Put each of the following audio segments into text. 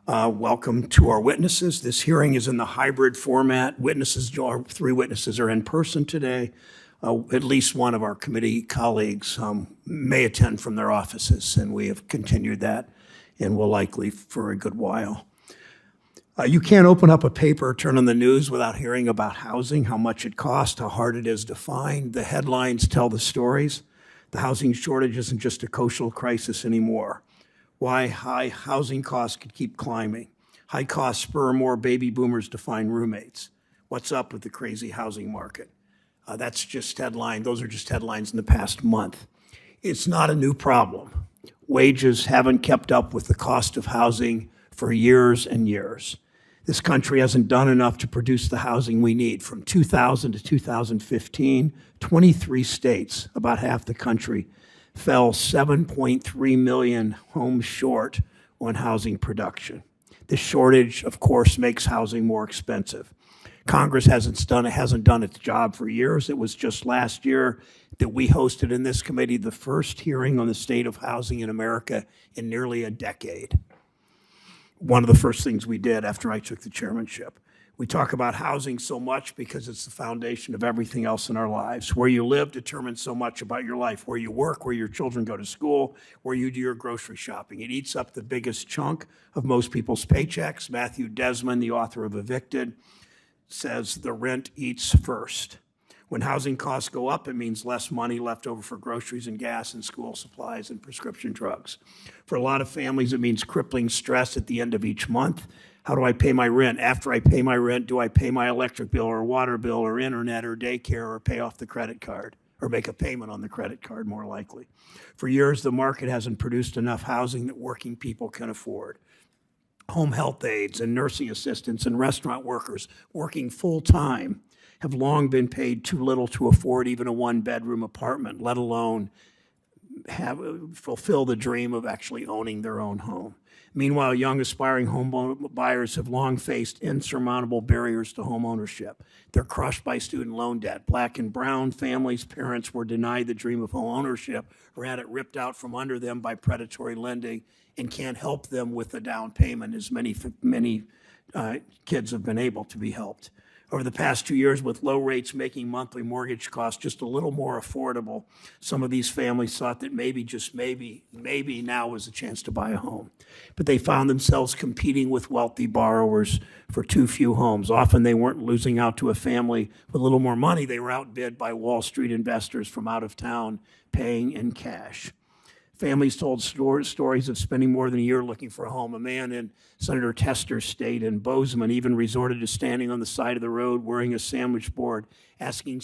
Welcome to our witnesses. This hearing is in the hybrid format. Our three witnesses are in person today. At least one of our committee colleagues may attend from their offices, and we have continued that and will likely for a good while. You can't open up a paper or turn on the news without hearing about housing, how much it costs, how hard it is to find. The headlines tell the stories. The housing shortage isn't just a social crisis anymore. Why high housing costs could keep climbing. High costs spur more baby boomers to find roommates. What's up with the crazy housing market? That's just headline. Those are just headlines in the past month. It's not a new problem. Wages haven't kept up with the cost of housing for years and years. This country hasn't done enough to produce the housing we need. From 2000 to 2015, 23 states, about half the country, fell 7.3 million homes short on housing production. This shortage, of course, makes housing more expensive. Congress hasn't done its job for years. It was just last year that we hosted in this committee the first hearing on the state of housing in America in nearly a decade. One of the first things we did after I took the chairmanship. We talk about housing so much because it's the foundation of everything else in our lives. Where you live determines so much about your life. Where you work, where your children go to school, where you do your grocery shopping. It eats up the biggest chunk of most people's paychecks. Matthew Desmond, the author of Evicted, says the rent eats first. When housing costs go up, it means less money left over for groceries and gas and school supplies and prescription drugs. For a lot of families, it means crippling stress at the end of each month. How do I pay my rent? After I pay my rent, do I pay my electric bill or water bill or internet or daycare or pay off the credit card or make a payment on the credit card, more likely? For years, the market hasn't produced enough housing that working people can afford. Home health aides and nursing assistants and restaurant workers working full-time have long been paid too little to afford even a one-bedroom apartment, let alone fulfill the dream of actually owning their own home. Meanwhile, young aspiring home buyers have long faced insurmountable barriers to home ownership. They're crushed by student loan debt. Black and brown families' parents were denied the dream of home ownership or had it ripped out from under them by predatory lending and can't help them with the down payment as many kids have been able to be helped. Over the past 2 years, with low rates making monthly mortgage costs just a little more affordable, some of these families thought that maybe, just maybe now was a chance to buy a home. But they found themselves competing with wealthy borrowers for too few homes. Often they weren't losing out to a family with a little more money. They were outbid by Wall Street investors from out of town paying in cash. Families told stories of spending more than a year looking for a home. A man in Senator Tester's state in Bozeman even resorted to standing on the side of the road wearing a sandwich board, asking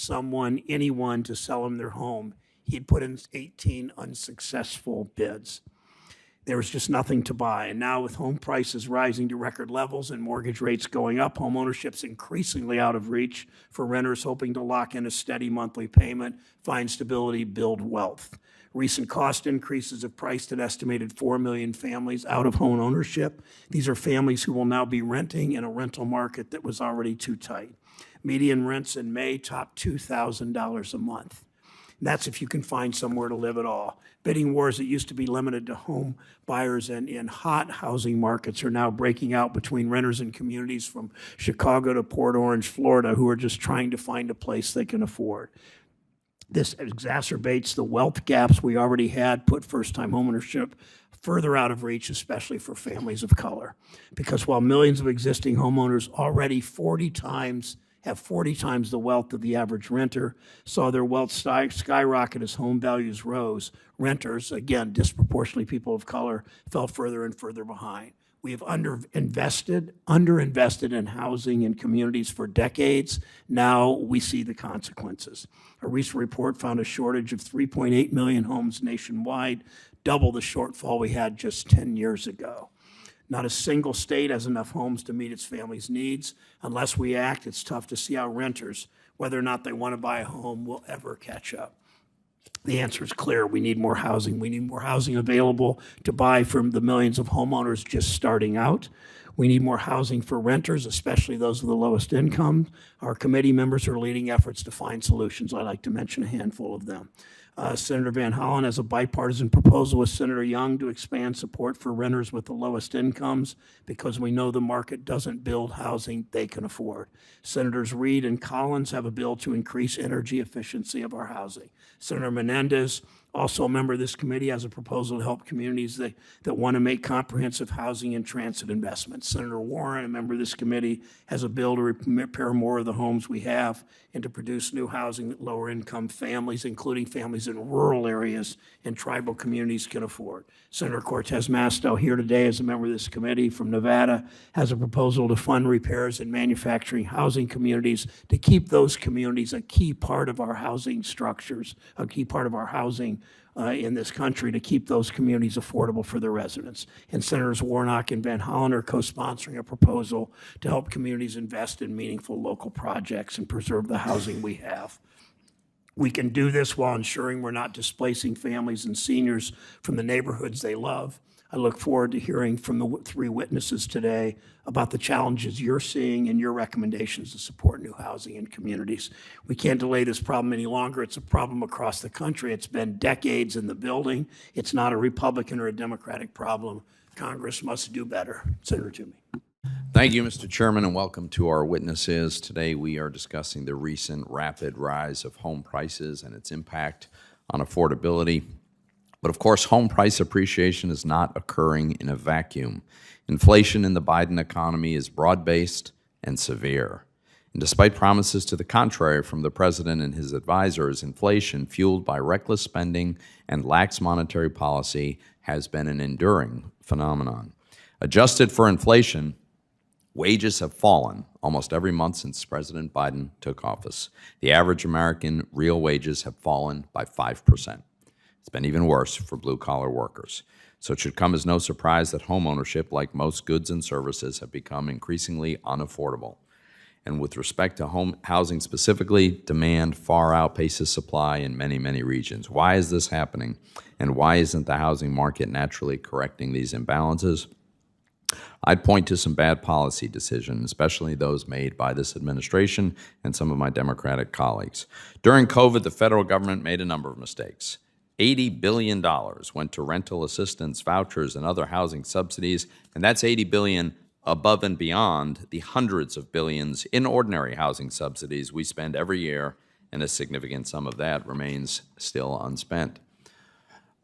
anyone to sell him their home. He'd put in 18 unsuccessful bids. There was just nothing to buy. And now with home prices rising to record levels and mortgage rates going up, home ownership's increasingly out of reach for renters hoping to lock in a steady monthly payment, find stability, build wealth. Recent cost increases have priced an estimated 4 million families out of home ownership. These are families who will now be renting in a rental market that was already too tight. Median rents in May topped $2,000 a month. And that's if you can find somewhere to live at all. Bidding wars that used to be limited to home buyers and in hot housing markets are now breaking out between renters and communities from Chicago to Port Orange, Florida, who are just trying to find a place they can afford. This exacerbates the wealth gaps we already had, put first-time homeownership further out of reach, especially for families of color. Because while millions of existing homeowners already have 40 times the wealth of the average renter, saw their wealth skyrocket as home values rose, renters, again, disproportionately people of color, fell further and further behind. We have underinvested in housing and communities for decades. Now we see the consequences. A recent report found a shortage of 3.8 million homes nationwide, double the shortfall we had just 10 years ago. Not a single state has enough homes to meet its family's needs. Unless we act, it's tough to see how renters, whether or not they want to buy a home, will ever catch up. The answer is clear. We need more housing. We need more housing available to buy from the millions of homeowners just starting out. We need more housing for renters, especially those with the lowest income. Our committee members are leading efforts to find solutions. I'd like to mention a handful of them. Senator Van Hollen has a bipartisan proposal with Senator Young to expand support for renters with the lowest incomes because we know the market doesn't build housing they can afford. Senators Reid and Collins have a bill to increase energy efficiency of our housing. Senator Menendez, also a member of this committee, has a proposal to help communities that want to make comprehensive housing and transit investments. Senator Warren, a member of this committee, has a bill to repair more of the homes we have and to produce new housing that lower income families, including families in rural areas and tribal communities, can afford. Senator Cortez Masto, here today as a member of this committee from Nevada, has a proposal to fund repairs in manufacturing housing communities to keep those communities a key part of our housing structures, a key part of our housing in this country, to keep those communities affordable for their residents. And Senators Warnock and Van Hollen are co-sponsoring a proposal to help communities invest in meaningful local projects and preserve the housing we have. We can do this while ensuring we're not displacing families and seniors from the neighborhoods they love. I look forward to hearing from the three witnesses today about the challenges you're seeing and your recommendations to support new housing in communities. We can't delay this problem any longer. It's a problem across the country. It's been decades in the building. It's not a Republican or a Democratic problem. Congress must do better. Senator Toomey. Thank you, Mr. Chairman, and welcome to our witnesses. Today we are discussing the recent rapid rise of home prices and its impact on affordability. But of course, home price appreciation is not occurring in a vacuum. Inflation in the Biden economy is broad-based and severe. And despite promises to the contrary from the president and his advisors, inflation fueled by reckless spending and lax monetary policy has been an enduring phenomenon. Adjusted for inflation, wages have fallen almost every month since President Biden took office. The average American real wages have fallen by 5%. It's been even worse for blue-collar workers. So it should come as no surprise that homeownership, like most goods and services, have become increasingly unaffordable. And with respect to home housing specifically, demand far outpaces supply in many, many regions. Why is this happening? And why isn't the housing market naturally correcting these imbalances? I'd point to some bad policy decisions, especially those made by this administration and some of my Democratic colleagues. During COVID, the federal government made a number of mistakes. $80 billion went to rental assistance, vouchers, and other housing subsidies, and that's $80 billion above and beyond the hundreds of billions in ordinary housing subsidies we spend every year, and a significant sum of that remains still unspent.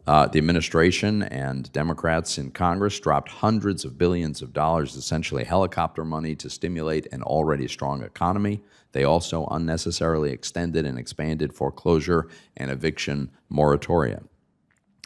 The administration and Democrats in Congress dropped hundreds of billions of dollars, essentially helicopter money, to stimulate an already strong economy. They also unnecessarily extended and expanded foreclosure and eviction moratoria.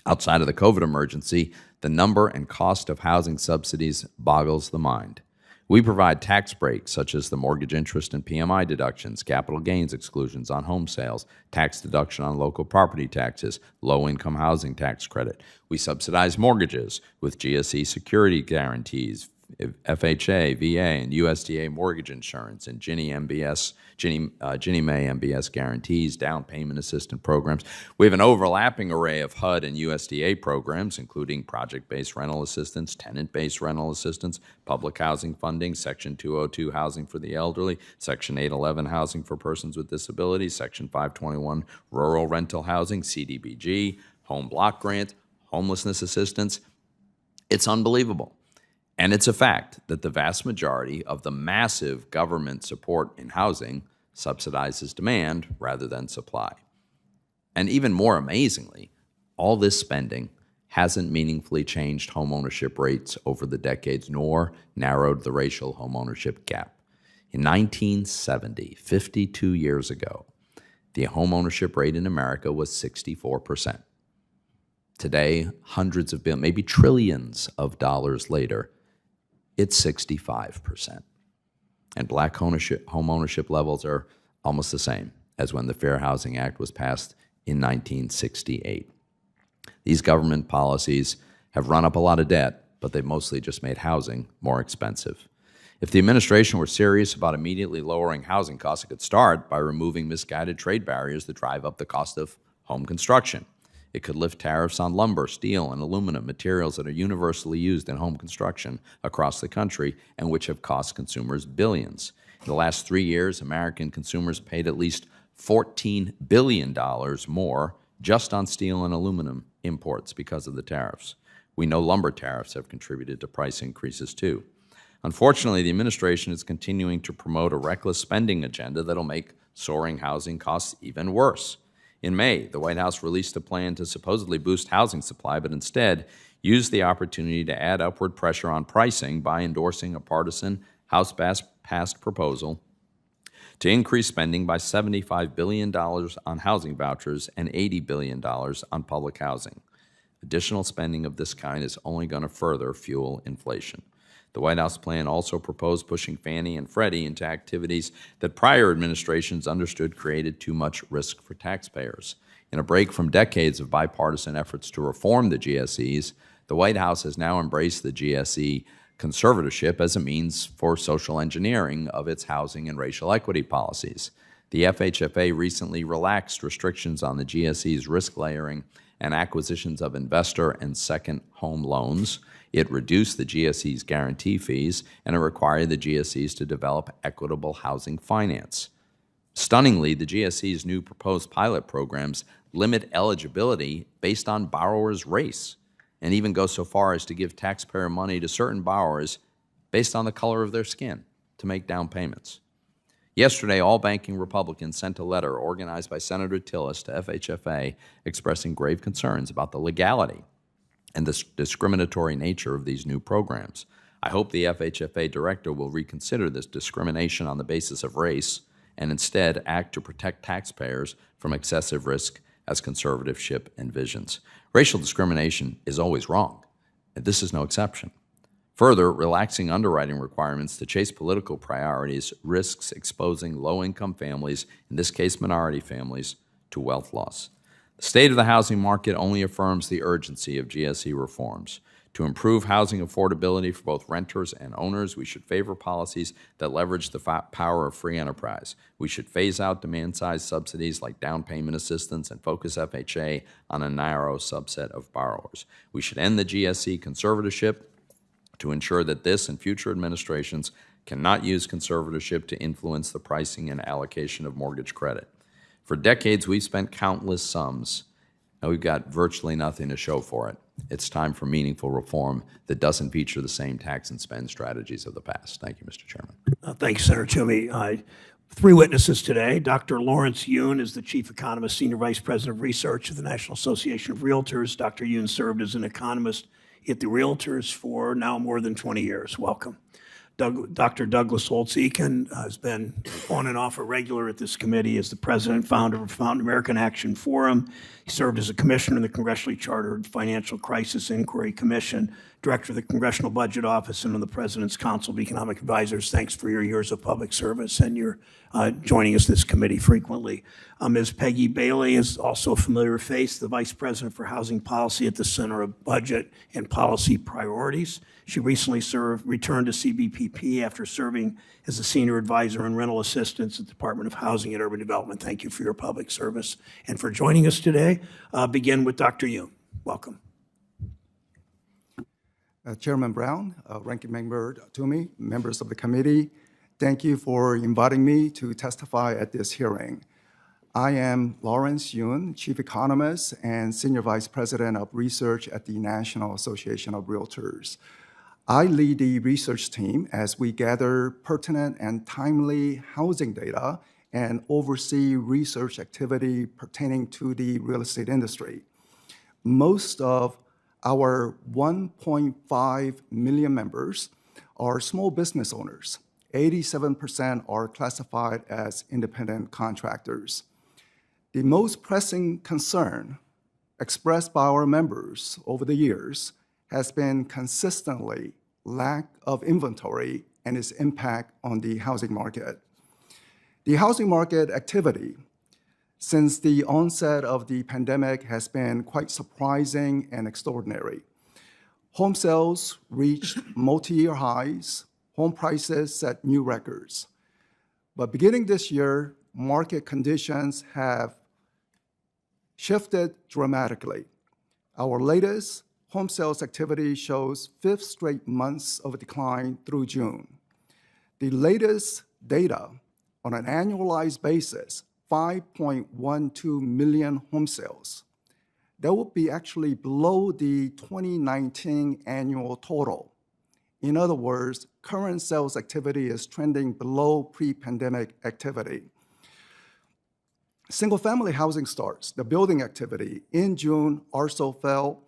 Outside of the COVID emergency, the number and cost of housing subsidies boggles the mind. We provide tax breaks such as the mortgage interest and PMI deductions, capital gains exclusions on home sales, tax deduction on local property taxes, low-income housing tax credit. We subsidize mortgages with GSE security guarantees, FHA, VA, and USDA mortgage insurance, and Ginnie Mae MBS guarantees, down payment assistance programs. We have an overlapping array of HUD and USDA programs, including project-based rental assistance, tenant-based rental assistance, public housing funding, Section 202 housing for the elderly, Section 811 housing for persons with disabilities, Section 521 rural rental housing, CDBG, home block grant, homelessness assistance. It's unbelievable. And it's a fact that the vast majority of the massive government support in housing subsidizes demand rather than supply. And even more amazingly, all this spending hasn't meaningfully changed homeownership rates over the decades, nor narrowed the racial homeownership gap. In 1970, 52 years ago, the homeownership rate in America was 64%. Today, hundreds of billions, maybe trillions of dollars later, it's 65%. And black home ownership levels are almost the same as when the Fair Housing Act was passed in 1968. These government policies have run up a lot of debt, but they've mostly just made housing more expensive. If the administration were serious about immediately lowering housing costs, it could start by removing misguided trade barriers that drive up the cost of home construction. It could lift tariffs on lumber, steel, and aluminum, materials that are universally used in home construction across the country and which have cost consumers billions. In the last 3 years, American consumers paid at least $14 billion more just on steel and aluminum imports because of the tariffs. We know lumber tariffs have contributed to price increases too. Unfortunately, the administration is continuing to promote a reckless spending agenda that'll make soaring housing costs even worse. In May, the White House released a plan to supposedly boost housing supply, but instead used the opportunity to add upward pressure on pricing by endorsing a partisan House-passed proposal to increase spending by $75 billion on housing vouchers and $80 billion on public housing. Additional spending of this kind is only going to further fuel inflation. The White House plan also proposed pushing Fannie and Freddie into activities that prior administrations understood created too much risk for taxpayers. In a break from decades of bipartisan efforts to reform the GSEs, the White House has now embraced the GSE conservatorship as a means for social engineering of its housing and racial equity policies. The FHFA recently relaxed restrictions on the GSE's risk layering and acquisitions of investor and second home loans. It reduced the GSE's guarantee fees, and it required the GSEs to develop equitable housing finance. Stunningly, the GSE's new proposed pilot programs limit eligibility based on borrowers' race, and even go so far as to give taxpayer money to certain borrowers based on the color of their skin to make down payments. Yesterday, all banking Republicans sent a letter organized by Senator Tillis to FHFA expressing grave concerns about the legality and the discriminatory nature of these new programs. I hope the FHFA director will reconsider this discrimination on the basis of race and instead act to protect taxpayers from excessive risk as conservativeship envisions. Racial discrimination is always wrong, and this is no exception. Further, relaxing underwriting requirements to chase political priorities risks exposing low-income families, in this case minority families, to wealth loss. The state of the housing market only affirms the urgency of GSE reforms. To improve housing affordability for both renters and owners, we should favor policies that leverage the power of free enterprise. We should phase out demand-side subsidies like down payment assistance and focus FHA on a narrow subset of borrowers. We should end the GSE conservatorship to ensure that this and future administrations cannot use conservatorship to influence the pricing and allocation of mortgage credit. For decades, we've spent countless sums, and we've got virtually nothing to show for it. It's time for meaningful reform that doesn't feature the same tax and spend strategies of the past. Thank you, Mr. Chairman. Thank you, Senator Toomey. Three witnesses today. Dr. Lawrence Yun is the Chief Economist, Senior Vice President of Research at the National Association of Realtors. Dr. Yun served as an economist at the Realtors for now more than 20 years. Welcome. Dr. Douglas Holtz-Eakin has been on and off a regular at this committee as the president and founder of American Action Forum. He served as a commissioner in the Congressionally Chartered Financial Crisis Inquiry Commission, director of the Congressional Budget Office, and on the President's Council of Economic Advisors. Thanks for your years of public service and your joining us this committee frequently. Ms. Peggy Bailey is also a familiar face, the Vice President for Housing Policy at the Center of Budget and Policy Priorities. She recently returned to CBPP after serving as a senior advisor on rental assistance at the Department of Housing and Urban Development. Thank you for your public service and for joining us today. Begin with Dr. Yun. Welcome. Chairman Brown, Ranking Member Toomey, members of the committee, thank you for inviting me to testify at this hearing. I am Lawrence Yun, Chief Economist and Senior Vice President of Research at the National Association of Realtors. I lead the research team as we gather pertinent and timely housing data and oversee research activity pertaining to the real estate industry. Most of our 1.5 million members are small business owners. 87% are classified as independent contractors. The most pressing concern expressed by our members over the years has been consistently lack of inventory and its impact on the housing market. The housing market activity since the onset of the pandemic has been quite surprising and extraordinary. Home sales reached multi-year highs, home prices set new records. But beginning this year, market conditions have shifted dramatically. Our latest home sales activity shows 5th straight months of a decline through June. The latest data on an annualized basis, 5.12 million home sales that would be actually below the 2019 annual total. In other words, current sales activity is trending below pre-pandemic activity. Single-family housing starts, the building activity, in June also fell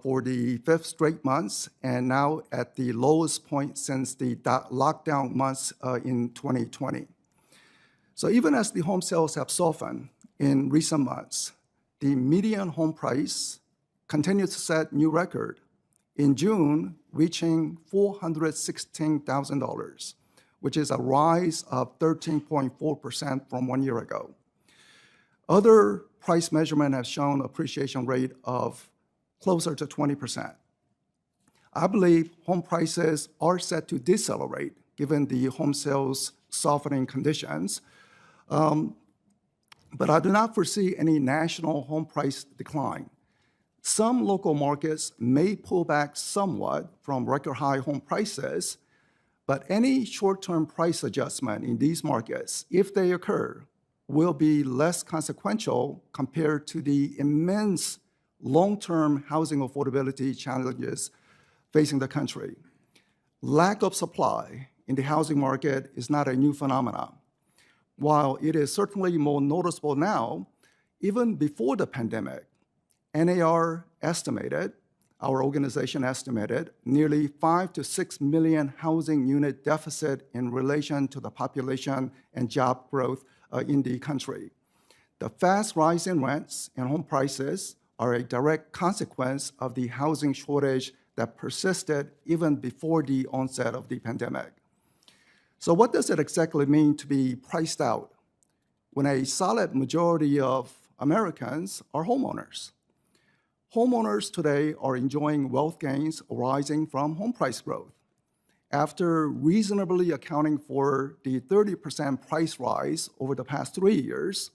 for the 5th straight months, and now at the lowest point since the lockdown months in 2020. So even as the home sales have softened in recent months, the median home price continues to set new record, in June reaching $416,000, which is a rise of 13.4% from 1 year ago. Other price measurement have shown appreciation rate of closer to 20%. I believe home prices are set to decelerate given the home sales softening conditions, but I do not foresee any national home price decline. Some local markets may pull back somewhat from record high home prices, but any short-term price adjustment in these markets, if they occur, will be less consequential compared to the immense long-term housing affordability challenges facing the country. Lack of supply in the housing market is not a new phenomenon. While it is certainly more noticeable now, even before the pandemic, NAR estimated, our organization estimated, nearly 5 to 6 million housing unit deficit in relation to the population and job growth in the country. The fast rise in rents and home prices are a direct consequence of the housing shortage that persisted even before the onset of the pandemic. So what does it exactly mean to be priced out when a solid majority of Americans are homeowners? Homeowners today are enjoying wealth gains arising from home price growth. After reasonably accounting for the 30% price rise over the past 3 years,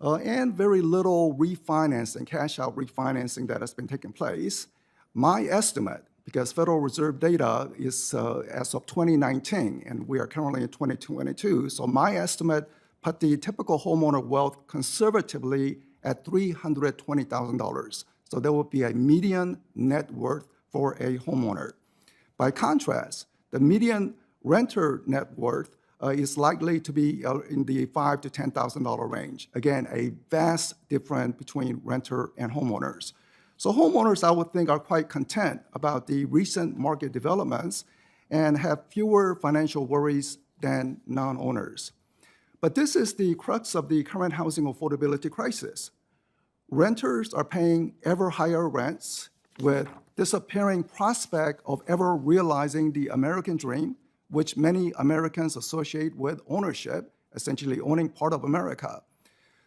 and very little refinancing, cash-out refinancing that has been taking place, my estimate, because Federal Reserve data is as of 2019, and we are currently in 2022, so my estimate put the typical homeowner wealth conservatively at $320,000. So there would be a median net worth for a homeowner. By contrast, the median renter net worth is likely to be in the $5,000 to $10,000 range. Again, a vast difference between renter and homeowners. So homeowners, I would think, are quite content about the recent market developments and have fewer financial worries than non-owners. But this is the crux of the current housing affordability crisis. Renters are paying ever higher rents with disappearing prospect of ever realizing the American dream, which many Americans associate with ownership, essentially owning part of America.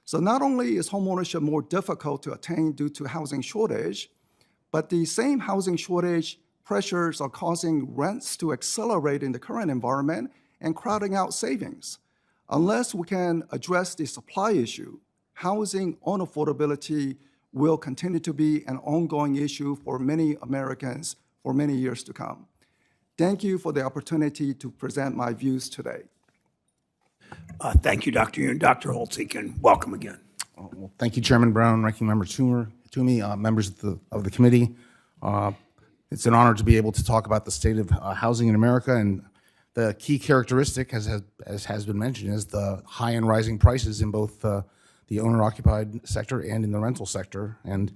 So not only is homeownership more difficult to attain due to housing shortage, but the same housing shortage pressures are causing rents to accelerate in the current environment and crowding out savings. Unless we can address the supply issue, housing unaffordability will continue to be an ongoing issue for many Americans for many years to come. Thank you for the opportunity to present my views today. Thank you, Dr. Yoon. Dr. Holtz, and welcome again. Well, thank you, Chairman Brown, Ranking Member Toomey, members of the committee. It's an honor to be able to talk about the state of housing in America, and the key characteristic, as has been mentioned, is the high and rising prices in both the owner-occupied sector and in the rental sector. And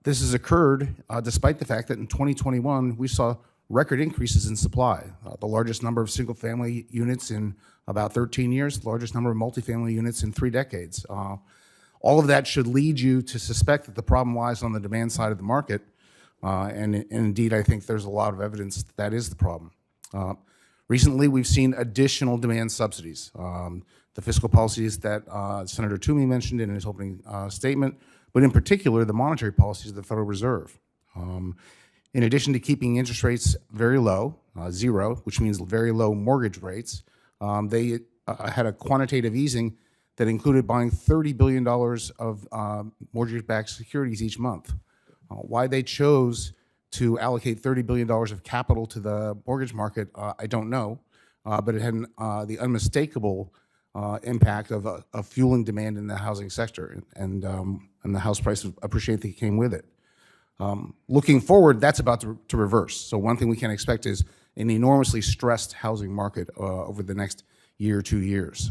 this has occurred despite the fact that in 2021, we saw record increases in supply, the largest number of single-family units in about 13 years, the largest number of multifamily units in 3 decades. All of that should lead you to suspect that the problem lies on the demand side of the market, and indeed, I think there's a lot of evidence that that is the problem. Recently, we've seen additional demand subsidies. The fiscal policies that Senator Toomey mentioned in his opening statement, but in particular, the monetary policies of the Federal Reserve. In addition to keeping interest rates very low, zero, which means very low mortgage rates, they had a quantitative easing that included buying $30 billion of mortgage-backed securities each month. Why they chose to allocate $30 billion of capital to the mortgage market, I don't know, but it had the unmistakable impact of fueling demand in the housing sector, and the house price appreciation that came with it. Looking forward, that's about to reverse. So one thing we can expect is an enormously stressed housing market over the next year or 2 years.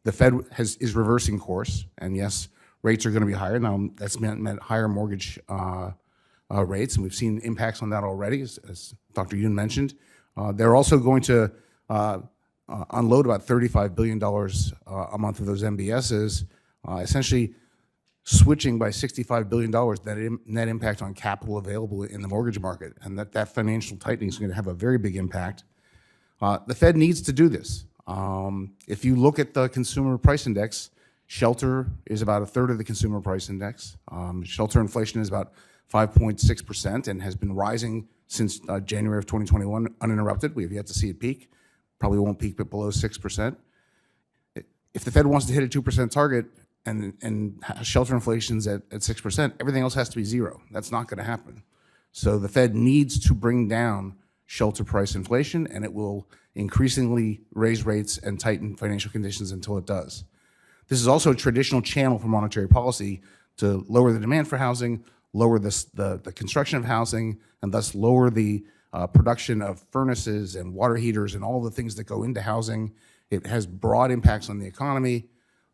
The Fed is reversing course, and yes, rates are going to be higher. Now, that's meant higher mortgage rates, and we've seen impacts on that already, as Dr. Yoon mentioned. They're also going to unload about $35 billion a month of those MBSs, essentially switching by $65 billion that net impact on capital available in the mortgage market, and that financial tightening is going to have a very big impact. The Fed needs to do this. If you look at the consumer price index, shelter is about a third of the consumer price index. Shelter inflation is about 5.6% and has been rising since January of 2021 uninterrupted. We have yet to see it peak. Probably won't peak, but below 6%. If the Fed wants to hit a 2% target and shelter inflation's at 6%, everything else has to be zero. That's not going to happen. So the Fed needs to bring down shelter price inflation, and it will increasingly raise rates and tighten financial conditions until it does. This is also a traditional channel for monetary policy to lower the demand for housing, lower the construction of housing, and thus lower the production of furnaces and water heaters and all the things that go into housing. It has broad impacts on the economy.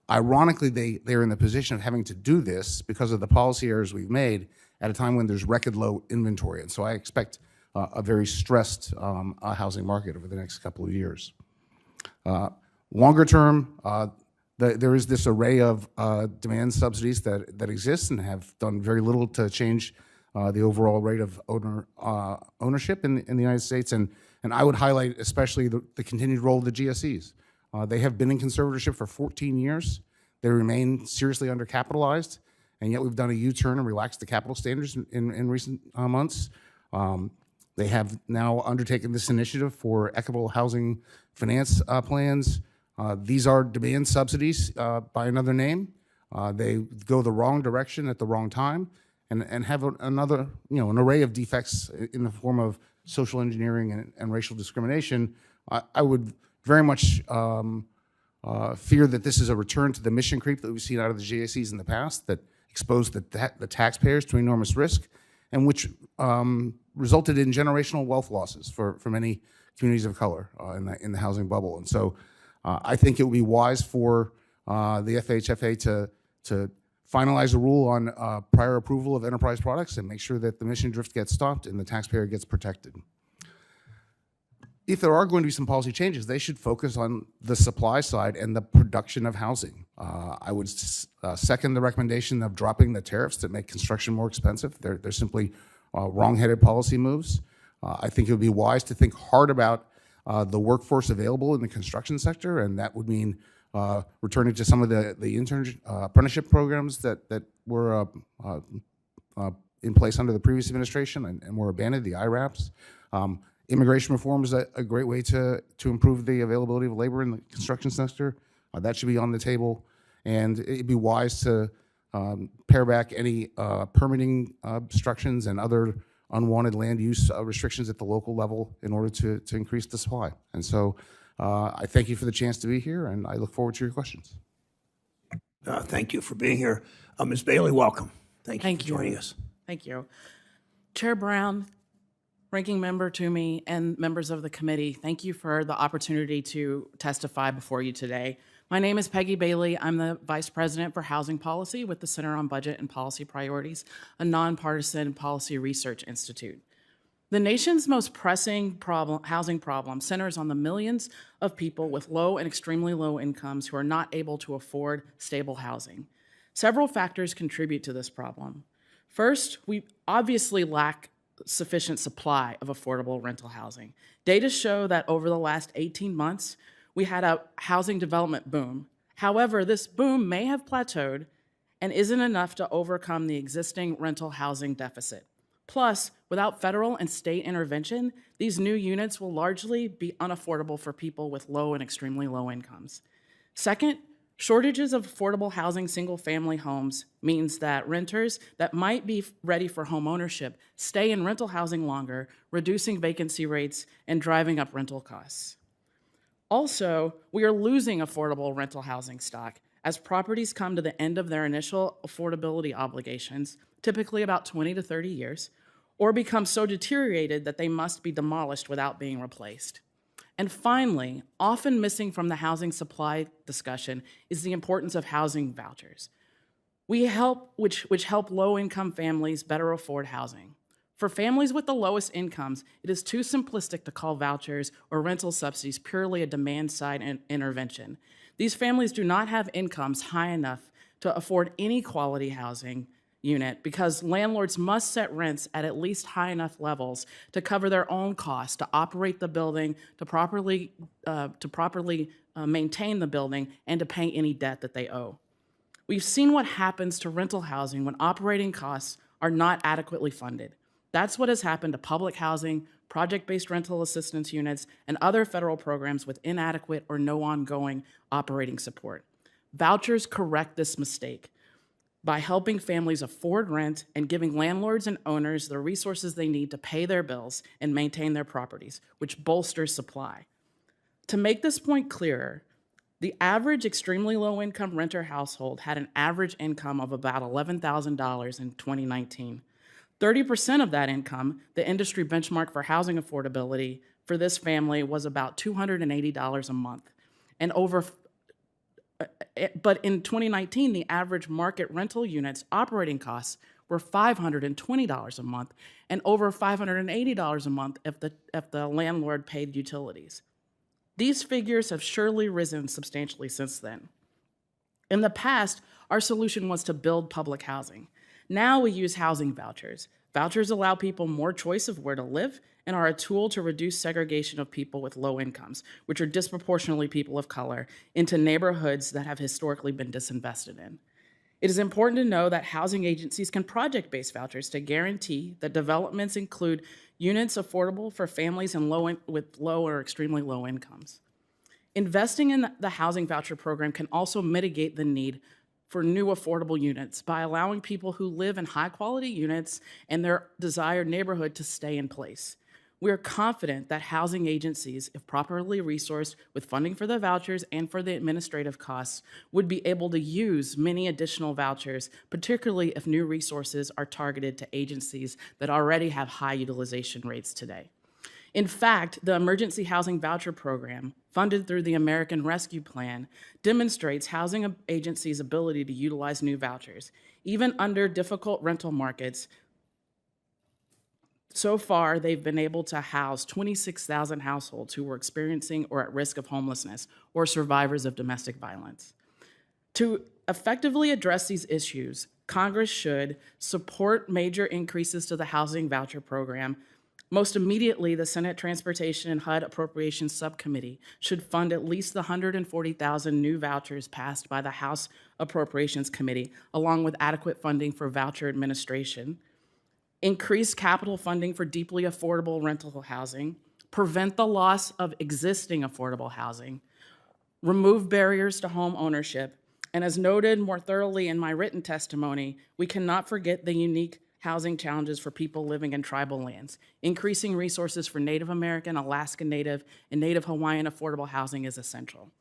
Ironically, they're in the position of having to do this because of the policy errors we've made at a time when there's record low inventory. And so I expect a very stressed housing market over the next couple of years. Longer term, there is this array of demand subsidies that exist and have done very little to change the overall rate of ownership in the United States. And I would highlight especially the continued role of the GSEs. They have been in conservatorship for 14 years. They remain seriously undercapitalized, and yet we've done a U-turn and relaxed the capital standards in recent months. They have now undertaken this initiative for equitable housing finance plans. These are demand subsidies by another name. They go the wrong direction at the wrong time and have an array of defects in the form of social engineering and racial discrimination. I would very much fear that this is a return to the mission creep that we've seen out of the GSEs in the past that exposed the taxpayers to enormous risk and which resulted in generational wealth losses for many communities of color in the housing bubble. And so I think it would be wise for the FHFA to finalize a rule on prior approval of enterprise products and make sure that the mission drift gets stopped and the taxpayer gets protected. If there are going to be some policy changes, they should focus on the supply side and the production of housing. I would second the recommendation of dropping the tariffs that make construction more expensive. They're simply wrong-headed policy moves. I think it would be wise to think hard about the workforce available in the construction sector, and that would mean returning to some of the apprenticeship programs that were in place under the previous administration and were abandoned, the IRAPs. Immigration reform is a great way to improve the availability of labor in the construction sector. That should be on the table, and it'd be wise to pare back any permitting obstructions and other unwanted land use restrictions at the local level in order to increase the supply. And so I thank you for the chance to be here, and I look forward to your questions. Thank you for being here. Ms. Bailey, welcome. Thank you for joining us. Thank you. Chair Brown, Ranking Member Toomey, and members of the committee, thank you for the opportunity to testify before you today. My name is Peggy Bailey. I'm the Vice President for Housing Policy with the Center on Budget and Policy Priorities, a nonpartisan policy research institute. The nation's most pressing housing problem centers on the millions of people with low and extremely low incomes who are not able to afford stable housing. Several factors contribute to this problem. First, we obviously lack sufficient supply of affordable rental housing. Data show that over the last 18 months, we had a housing development boom. However, this boom may have plateaued and isn't enough to overcome the existing rental housing deficit. Plus, without federal and state intervention, these new units will largely be unaffordable for people with low and extremely low incomes. Second, shortages of affordable housing single-family homes means that renters that might be ready for home ownership stay in rental housing longer, reducing vacancy rates and driving up rental costs. Also, we are losing affordable rental housing stock as properties come to the end of their initial affordability obligations, typically about 20 to 30 years, or become so deteriorated that they must be demolished without being replaced. And finally, often missing from the housing supply discussion is the importance of housing vouchers, which help low-income families better afford housing. For families with the lowest incomes, it is too simplistic to call vouchers or rental subsidies purely a demand-side intervention. These families do not have incomes high enough to afford any quality housing unit because landlords must set rents at least high enough levels to cover their own costs, to operate the building, to properly maintain the building, and to pay any debt that they owe. We've seen what happens to rental housing when operating costs are not adequately funded. That's what has happened to public housing, project-based rental assistance units, and other federal programs with inadequate or no ongoing operating support. Vouchers correct this mistake by helping families afford rent and giving landlords and owners the resources they need to pay their bills and maintain their properties, which bolsters supply. To make this point clearer, the average extremely low-income renter household had an average income of about $11,000 in 2019. 30% of that income, the industry benchmark for housing affordability for this family, was about $280 a month. But in 2019, the average market rental units operating costs were $520 a month and over $580 a month if the landlord paid utilities. These figures have surely risen substantially since then. In the past, our solution was to build public housing. Now we use housing vouchers. Vouchers allow people more choice of where to live and are a tool to reduce segregation of people with low incomes, which are disproportionately people of color, into neighborhoods that have historically been disinvested in. It is important to know that housing agencies can project-based vouchers to guarantee that developments include units affordable for families with low or extremely low incomes. Investing in the housing voucher program can also mitigate the need for new affordable units by allowing people who live in high-quality units and their desired neighborhood to stay in place. We are confident that housing agencies, if properly resourced with funding for the vouchers and for the administrative costs, would be able to use many additional vouchers, particularly if new resources are targeted to agencies that already have high utilization rates today. In fact, the Emergency Housing Voucher Program, funded through the American Rescue Plan, demonstrates housing agencies' ability to utilize new vouchers. Even under difficult rental markets, so far they've been able to house 26,000 households who were experiencing or at risk of homelessness or survivors of domestic violence. To effectively address these issues, Congress should support major increases to the Housing Voucher Program. Most immediately, the Senate Transportation and HUD Appropriations Subcommittee should fund at least the 140,000 new vouchers passed by the House Appropriations Committee, along with adequate funding for voucher administration, increase capital funding for deeply affordable rental housing, prevent the loss of existing affordable housing, remove barriers to home ownership, and as noted more thoroughly in my written testimony, we cannot forget the unique housing challenges for people living in tribal lands. Increasing resources for Native American, Alaska Native, and Native Hawaiian affordable housing is essential.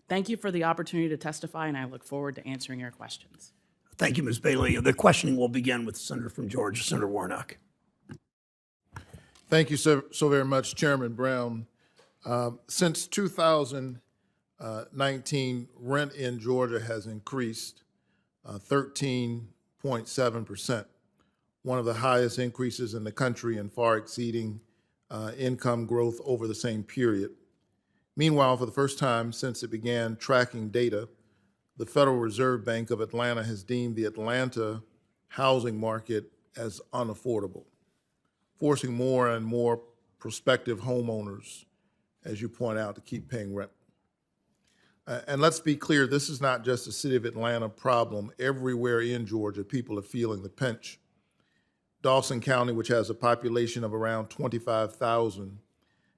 Thank you for the opportunity to testify, and I look forward to answering your questions. Thank you, Ms. Bailey. The questioning will begin with the Senator from Georgia, Senator Warnock. Thank you so very much, Chairman Brown. Since 2019, rent in Georgia has increased 13.7%. One of the highest increases in the country and far exceeding income growth over the same period. Meanwhile, for the first time since it began tracking data, the Federal Reserve Bank of Atlanta has deemed the Atlanta housing market as unaffordable, forcing more and more prospective homeowners, as you point out, to keep paying rent. And let's be clear, this is not just a City of Atlanta problem. Everywhere in Georgia, people are feeling the pinch. Dawson County, which has a population of around 25,000,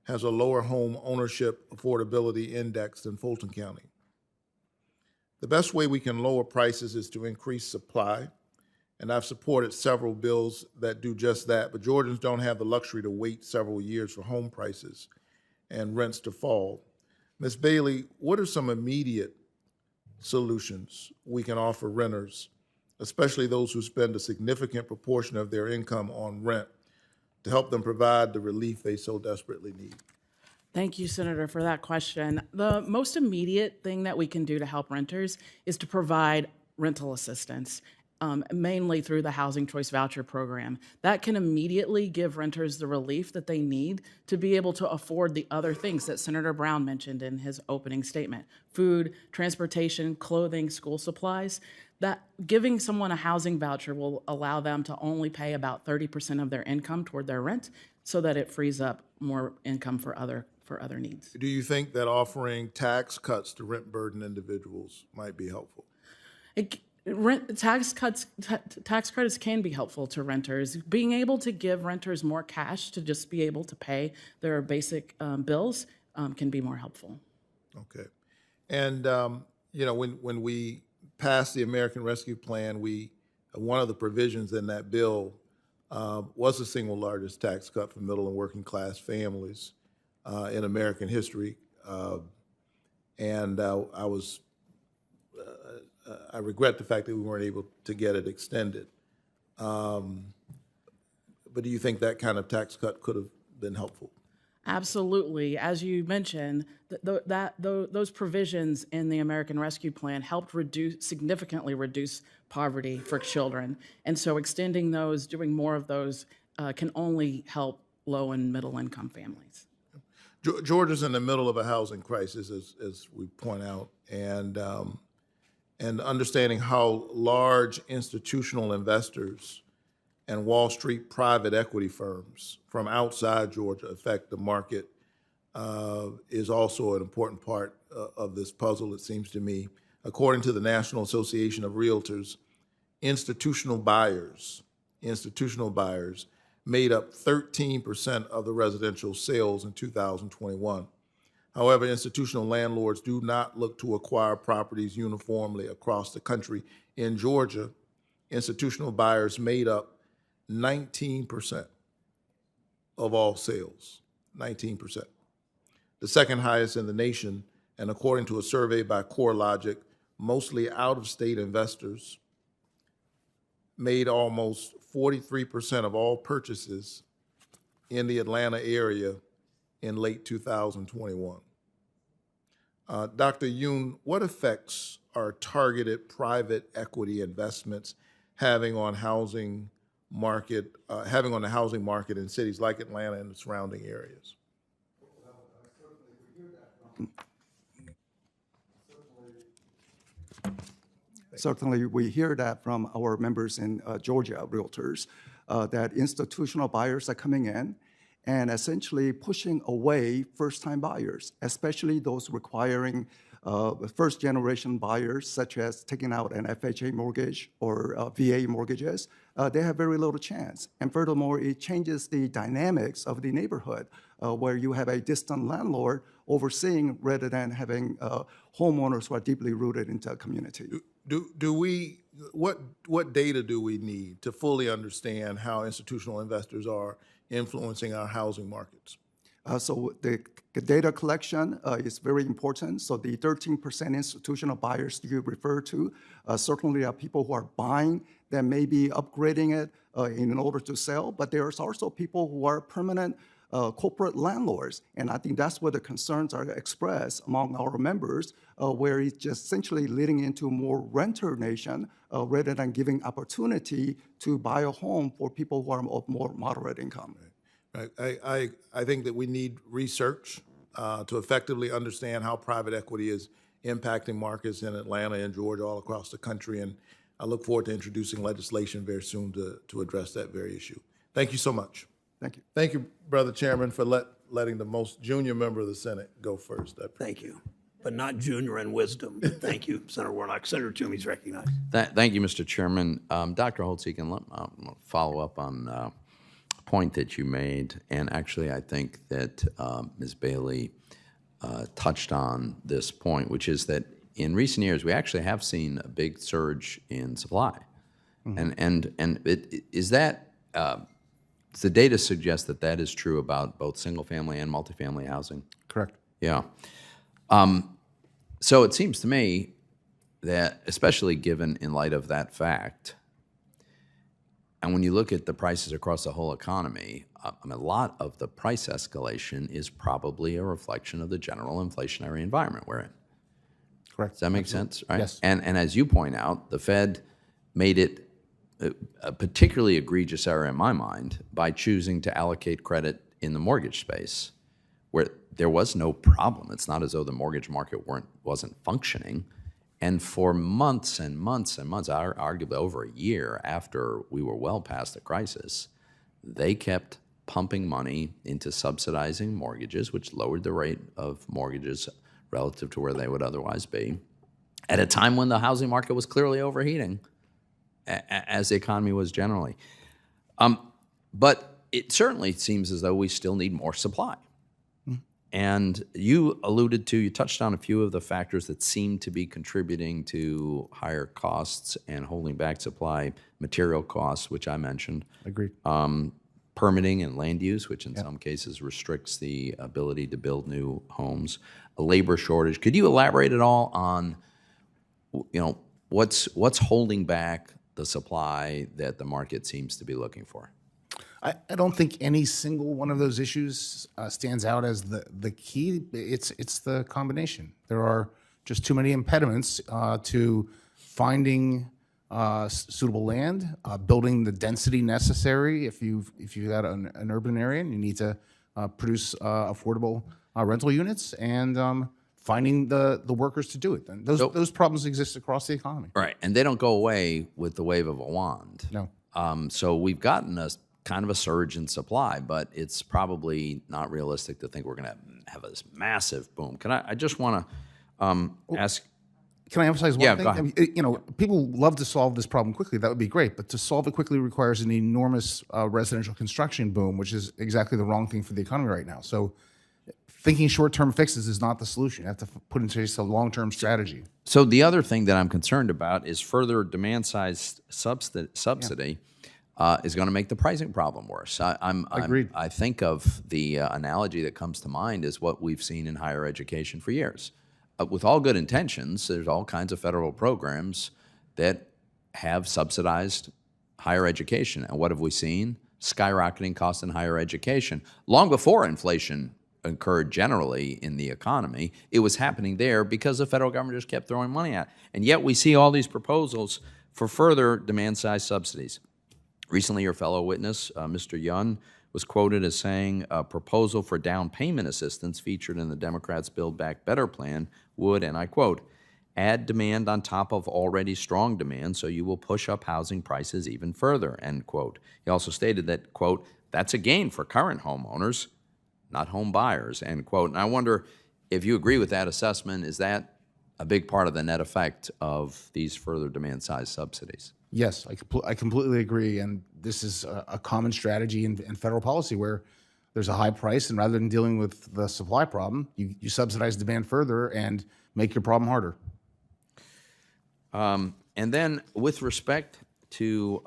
has a lower home ownership affordability index than Fulton County. The best way we can lower prices is to increase supply, and I've supported several bills that do just that, but Georgians don't have the luxury to wait several years for home prices and rents to fall. Ms. Bailey, what are some immediate solutions we can offer renters, especially those who spend a significant proportion of their income on rent, to help them provide the relief they so desperately need? Thank you, Senator, for that question. The most immediate thing that we can do to help renters is to provide rental assistance, mainly through the Housing Choice Voucher Program. That can immediately give renters the relief that they need to be able to afford the other things that Senator Brown mentioned in his opening statement: food, transportation, clothing, school supplies. That giving someone a housing voucher will allow them to only pay about 30% of their income toward their rent, so that it frees up more income for other needs. Do you think that offering tax cuts to rent-burdened individuals might be helpful? Tax credits can be helpful to renters. Being able to give renters more cash to just be able to pay their basic bills can be more helpful. Okay. And, when we passed the American Rescue Plan, one of the provisions in that bill was the single largest tax cut for middle and working class families in American history. I regret the fact that we weren't able to get it extended. But do you think that kind of tax cut could have been helpful? Absolutely. As you mentioned, those provisions in the American Rescue Plan helped significantly reduce poverty for children. And so extending those, doing more of those, can only help low and middle income families. Georgia's in the middle of a housing crisis, as we point out, and understanding how large institutional investors and Wall Street private equity firms from outside Georgia affect the market is also an important part of this puzzle, it seems to me. According to the National Association of Realtors, institutional buyers made up 13% of the residential sales in 2021. However, institutional landlords do not look to acquire properties uniformly across the country. In Georgia, institutional buyers made up 19% of all sales, 19%. The second highest in the nation, and according to a survey by CoreLogic, mostly out-of-state investors made almost 43% of all purchases in the Atlanta area in late 2021. Dr. Yoon, what effects are targeted private equity investments having on the housing market in cities like Atlanta and the surrounding areas? Certainly, we hear that from our members in Georgia Realtors, that institutional buyers are coming in and essentially pushing away first-time buyers, especially those requiring first-generation buyers, such as taking out an FHA mortgage or VA mortgages. They have very little chance. And furthermore, it changes the dynamics of the neighborhood, where you have a distant landlord overseeing rather than having homeowners who are deeply rooted into a community. What data do we need to fully understand how institutional investors are influencing our housing markets? So the data collection is very important. So the 13% institutional buyers you refer to certainly are people who are buying that may be upgrading it in order to sell, but there's also people who are permanent corporate landlords. And I think that's where the concerns are expressed among our members, where it's just essentially leading into more renter nation rather than giving opportunity to buy a home for people who are of more moderate income. Right. I think that we need research to effectively understand how private equity is impacting markets in Atlanta and Georgia, all across the country. And I look forward to introducing legislation very soon to address that very issue. Thank you so much. Thank you. Thank you, Brother Chairman, for letting the most junior member of the Senate go first. Thank you. But not junior in wisdom. Thank you, Senator Warnock. Senator Toomey's recognized. Thank you, Mr. Chairman. Dr. Holtz-Eakin, let me follow up on a point that you made. And actually, I think that Ms. Bailey touched on this point, which is that in recent years, we actually have seen a big surge in supply. Mm-hmm. Is that the data suggests that that is true about both single-family and multifamily housing? Correct. Yeah. So it seems to me that, especially given in light of that fact, and when you look at the prices across the whole economy, I mean, a lot of the price escalation is probably a reflection of the general inflationary environment we're in. Correct. Does that make sense? Right? Yes. And as you point out, the Fed made it a particularly egregious error in my mind by choosing to allocate credit in the mortgage space, where there was no problem. It's not as though the mortgage market wasn't functioning. And for months and months and months, arguably over a year after we were well past the crisis, they kept pumping money into subsidizing mortgages, which lowered the rate of mortgages relative to where they would otherwise be, at a time when the housing market was clearly overheating, as the economy was generally. But it certainly seems as though we still need more supply. And you touched on a few of the factors that seem to be contributing to higher costs and holding back supply, material costs, which I mentioned. Agreed. Permitting and land use, which in some cases restricts the ability to build new homes, a labor shortage. Could you elaborate at all on, what's holding back the supply that the market seems to be looking for? I don't think any single one of those issues stands out as the key. It's the combination. There are just too many impediments to finding suitable land, building the density necessary. If you've got an urban area and you need to produce affordable rental units, and finding the workers to do it. And those problems exist across the economy. Right, and they don't go away with the wave of a wand. No. So we've gotten a kind of a surge in supply, but it's probably not realistic to think we're going to have this massive boom. I just want to ask. Can I emphasize one thing? Go ahead. I mean, people love to solve this problem quickly. That would be great. But to solve it quickly requires an enormous residential construction boom, which is exactly the wrong thing for the economy right now. So thinking short-term fixes is not the solution. You have to put in place a long-term strategy. So the other thing that I'm concerned about is further demand-side subsidy is going to make the pricing problem worse. Agreed. I think of the analogy that comes to mind is what we've seen in higher education for years. With all good intentions, there's all kinds of federal programs that have subsidized higher education. And what have we seen? Skyrocketing costs in higher education. Long before inflation occurred generally in the economy, it was happening there because the federal government just kept throwing money at it. And yet we see all these proposals for further demand-side subsidies. Recently, your fellow witness, Mr. Yun, was quoted as saying a proposal for down payment assistance featured in the Democrats' Build Back Better plan would, and I quote, add demand on top of already strong demand, so you will push up housing prices even further, end quote. He also stated that, quote, that's a gain for current homeowners, not home buyers, end quote. And I wonder if you agree with that assessment. Is that a big part of the net effect of these further demand-side subsidies? Yes, I completely agree. And this is a common strategy in federal policy where there's a high price, and rather than dealing with the supply problem, you subsidize demand further and make your problem harder. And then with respect to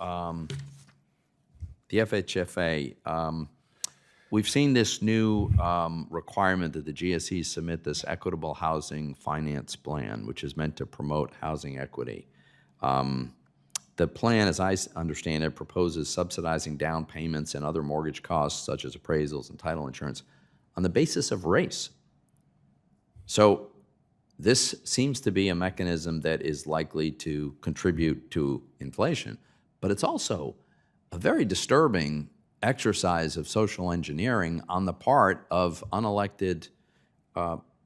the FHFA, we've seen this new requirement that the GSEs submit this equitable housing finance plan, which is meant to promote housing equity. The plan, as I understand it, proposes subsidizing down payments and other mortgage costs, such as appraisals and title insurance, on the basis of race. So this seems to be a mechanism that is likely to contribute to inflation, but it's also a very disturbing exercise of social engineering on the part of unelected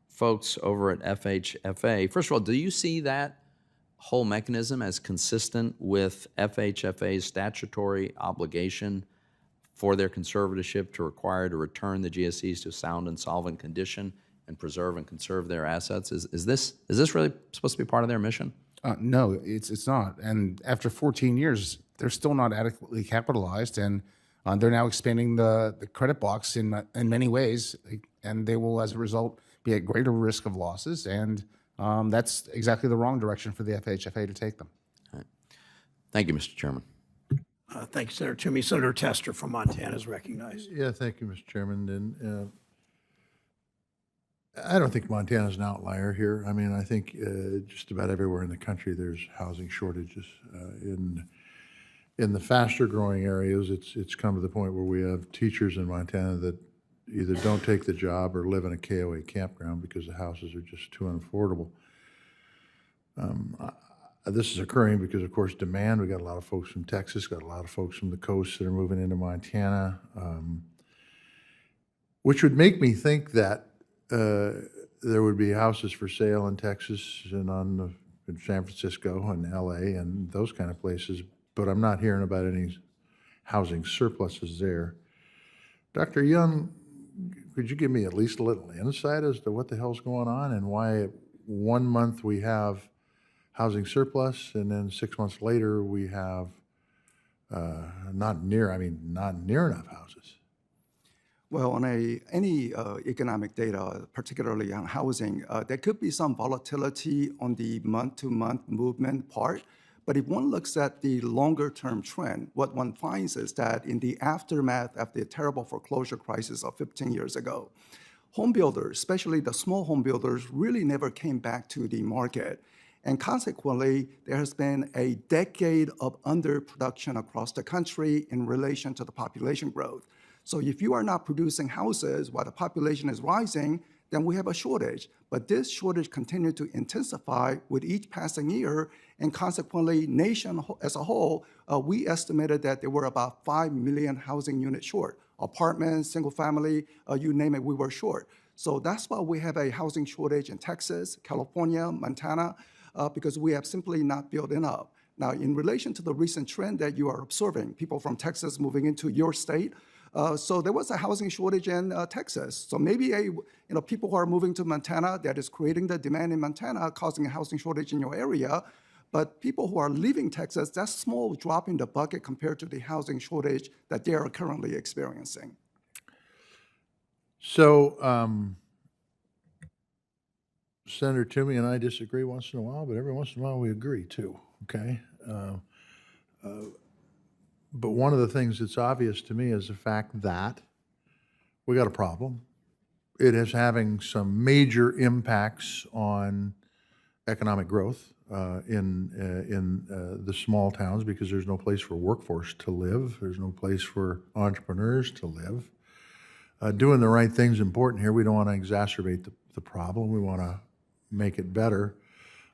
folks over at FHFA. First of all, do you see that whole mechanism as consistent with FHFA's statutory obligation for their conservatorship to require to return the GSEs to a sound and solvent condition and preserve and conserve their assets? Is this really supposed to be part of their mission? No, it's not. And after 14 years, they're still not adequately capitalized, and they're now expanding the credit box in many ways, and they will, as a result, be at greater risk of losses. And that's exactly the wrong direction for the FHFA to take them. All right. Thank you, Mr. Chairman. Thank you, Senator Toomey. Senator Tester from Montana is recognized. Yeah, thank you, Mr. Chairman. And I don't think Montana's an outlier here. I mean, I think just about everywhere in the country there's housing shortages. In the faster growing areas, it's come to the point where we have teachers in Montana that either don't take the job or live in a KOA campground because the houses are just too unaffordable. This is occurring because, of course, demand. We got a lot of folks from Texas, got a lot of folks from the coast that are moving into Montana, which would make me think that there would be houses for sale in Texas and in San Francisco and LA and those kind of places, but I'm not hearing about any housing surpluses there. Dr. Young, could you give me at least a little insight as to what the hell's going on and why 1 month we have housing surplus and then 6 months later we have not near enough houses? Well, on any economic data, particularly on housing, there could be some volatility on the month-to-month movement part. But if one looks at the longer-term trend, what one finds is that in the aftermath of the terrible foreclosure crisis of 15 years ago, home builders, especially the small home builders, really never came back to the market. And consequently, there has been a decade of underproduction across the country in relation to the population growth. So if you are not producing houses while the population is rising, then we have a shortage. But this shortage continued to intensify with each passing year, and consequently, nation as a whole, we estimated that there were about 5 million housing units short. Apartments, single family, you name it, we were short. So that's why we have a housing shortage in Texas, California, Montana, because we have simply not built enough. Now, in relation to the recent trend that you are observing, people from Texas moving into your state, so there was a housing shortage in Texas. So maybe people who are moving to Montana, that is creating the demand in Montana, causing a housing shortage in your area. But people who are leaving Texas, that's a small drop in the bucket compared to the housing shortage that they are currently experiencing. So, Senator Toomey and I disagree once in a while, but every once in a while we agree too, okay? But one of the things that's obvious to me is the fact that we got a problem. It is having some major impacts on economic growth in the small towns because there's no place for workforce to live. There's no place for entrepreneurs to live. Doing the right thing is important here. We don't want to exacerbate the problem. We want to make it better.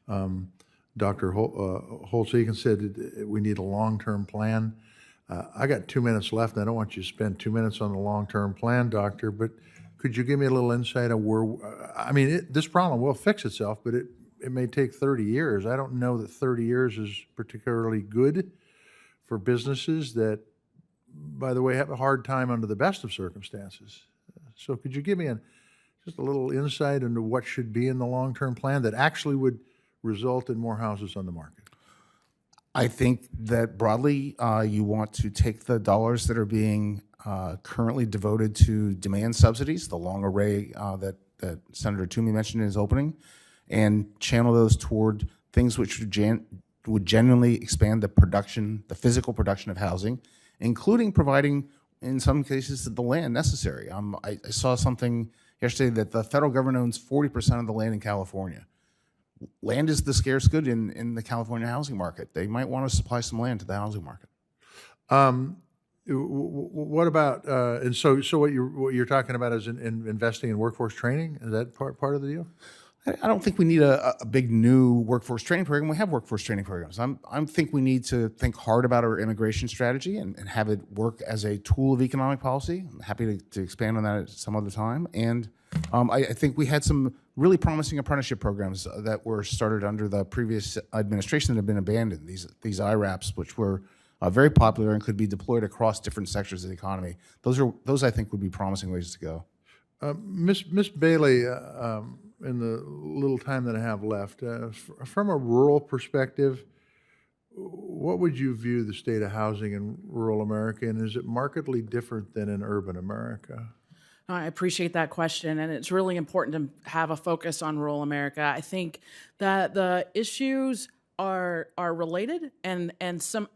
Dr. Holtz-Eakin said we need a long-term plan. I got 2 minutes left, and I don't want you to spend 2 minutes on the long-term plan, Doctor, but could you give me a little insight on where, this problem will fix itself, but it may take 30 years. I don't know that 30 years is particularly good for businesses that, by the way, have a hard time under the best of circumstances. So could you give me just a little insight into what should be in the long-term plan that actually would result in more houses on the market? I think that broadly, you want to take the dollars that are being currently devoted to demand subsidies, the long array that Senator Toomey mentioned in his opening, and channel those toward things which would genuinely expand the production, the physical production of housing, including providing, in some cases, the land necessary. I saw something yesterday that the federal government owns 40% of the land in California. Land is the scarce good in the California housing market. They might want to supply some land to the housing market. What about and so what you're talking about is investing in workforce training? Is that part of the deal? I don't think we need a big new workforce training program. We have workforce training programs. I think we need to think hard about our immigration strategy and have it work as a tool of economic policy. I'm happy to expand on that at some other time. And I think we had some really promising apprenticeship programs that were started under the previous administration that have been abandoned. These IRAPs, which were very popular and could be deployed across different sectors of the economy. Those I think would be promising ways to go. Ms. Bailey, in the little time that I have left, from a rural perspective, what would you view the state of housing in rural America, and is it markedly different than in urban America? I appreciate that question, and it's really important to have a focus on rural America. I think that the issues are related and some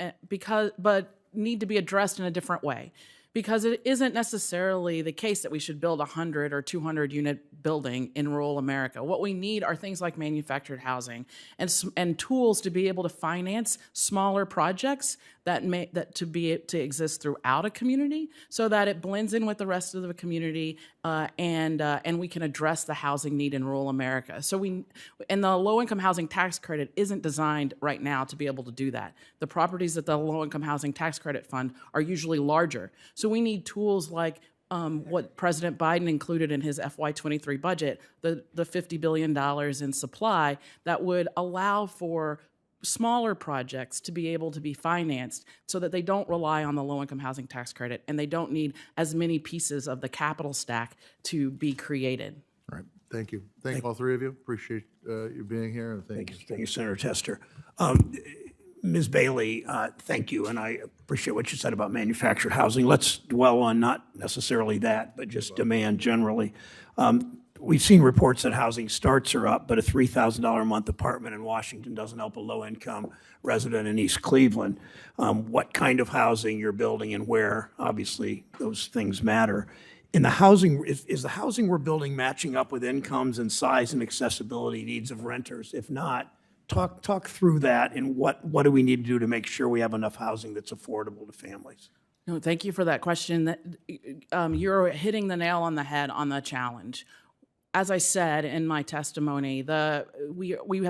but need to be addressed in a different way. Because it isn't necessarily the case that we should build a 100 or 200 unit building in rural America. What we need are things like manufactured housing and tools to be able to finance smaller projects to exist throughout a community, so that it blends in with the rest of the community, and we can address the housing need in rural America. And the low-income housing tax credit isn't designed right now to be able to do that. The properties that the low-income housing tax credit fund are usually larger. So we need tools like what President Biden included in his FY23 budget, the $50 billion in supply that would allow for smaller projects to be able to be financed so that they don't rely on the low-income housing tax credit and they don't need as many pieces of the capital stack to be created. All right, thank you. Thank all three of you. Appreciate you being here, and thank you. Thank you, Senator Tester. Ms. Bailey, thank you, and I appreciate what you said about manufactured housing. Let's dwell on not necessarily that, but just demand generally. We've seen reports that housing starts are up, but a $3,000 a month apartment in Washington doesn't help a low-income resident in East Cleveland. What kind of housing you're building and where, obviously, those things matter. In the housing, is the housing we're building matching up with incomes and size and accessibility needs of renters? If not, talk through that and what do we need to do to make sure we have enough housing that's affordable to families? No, thank you for that question. You're hitting the nail on the head on the challenge. As I said in my testimony, we have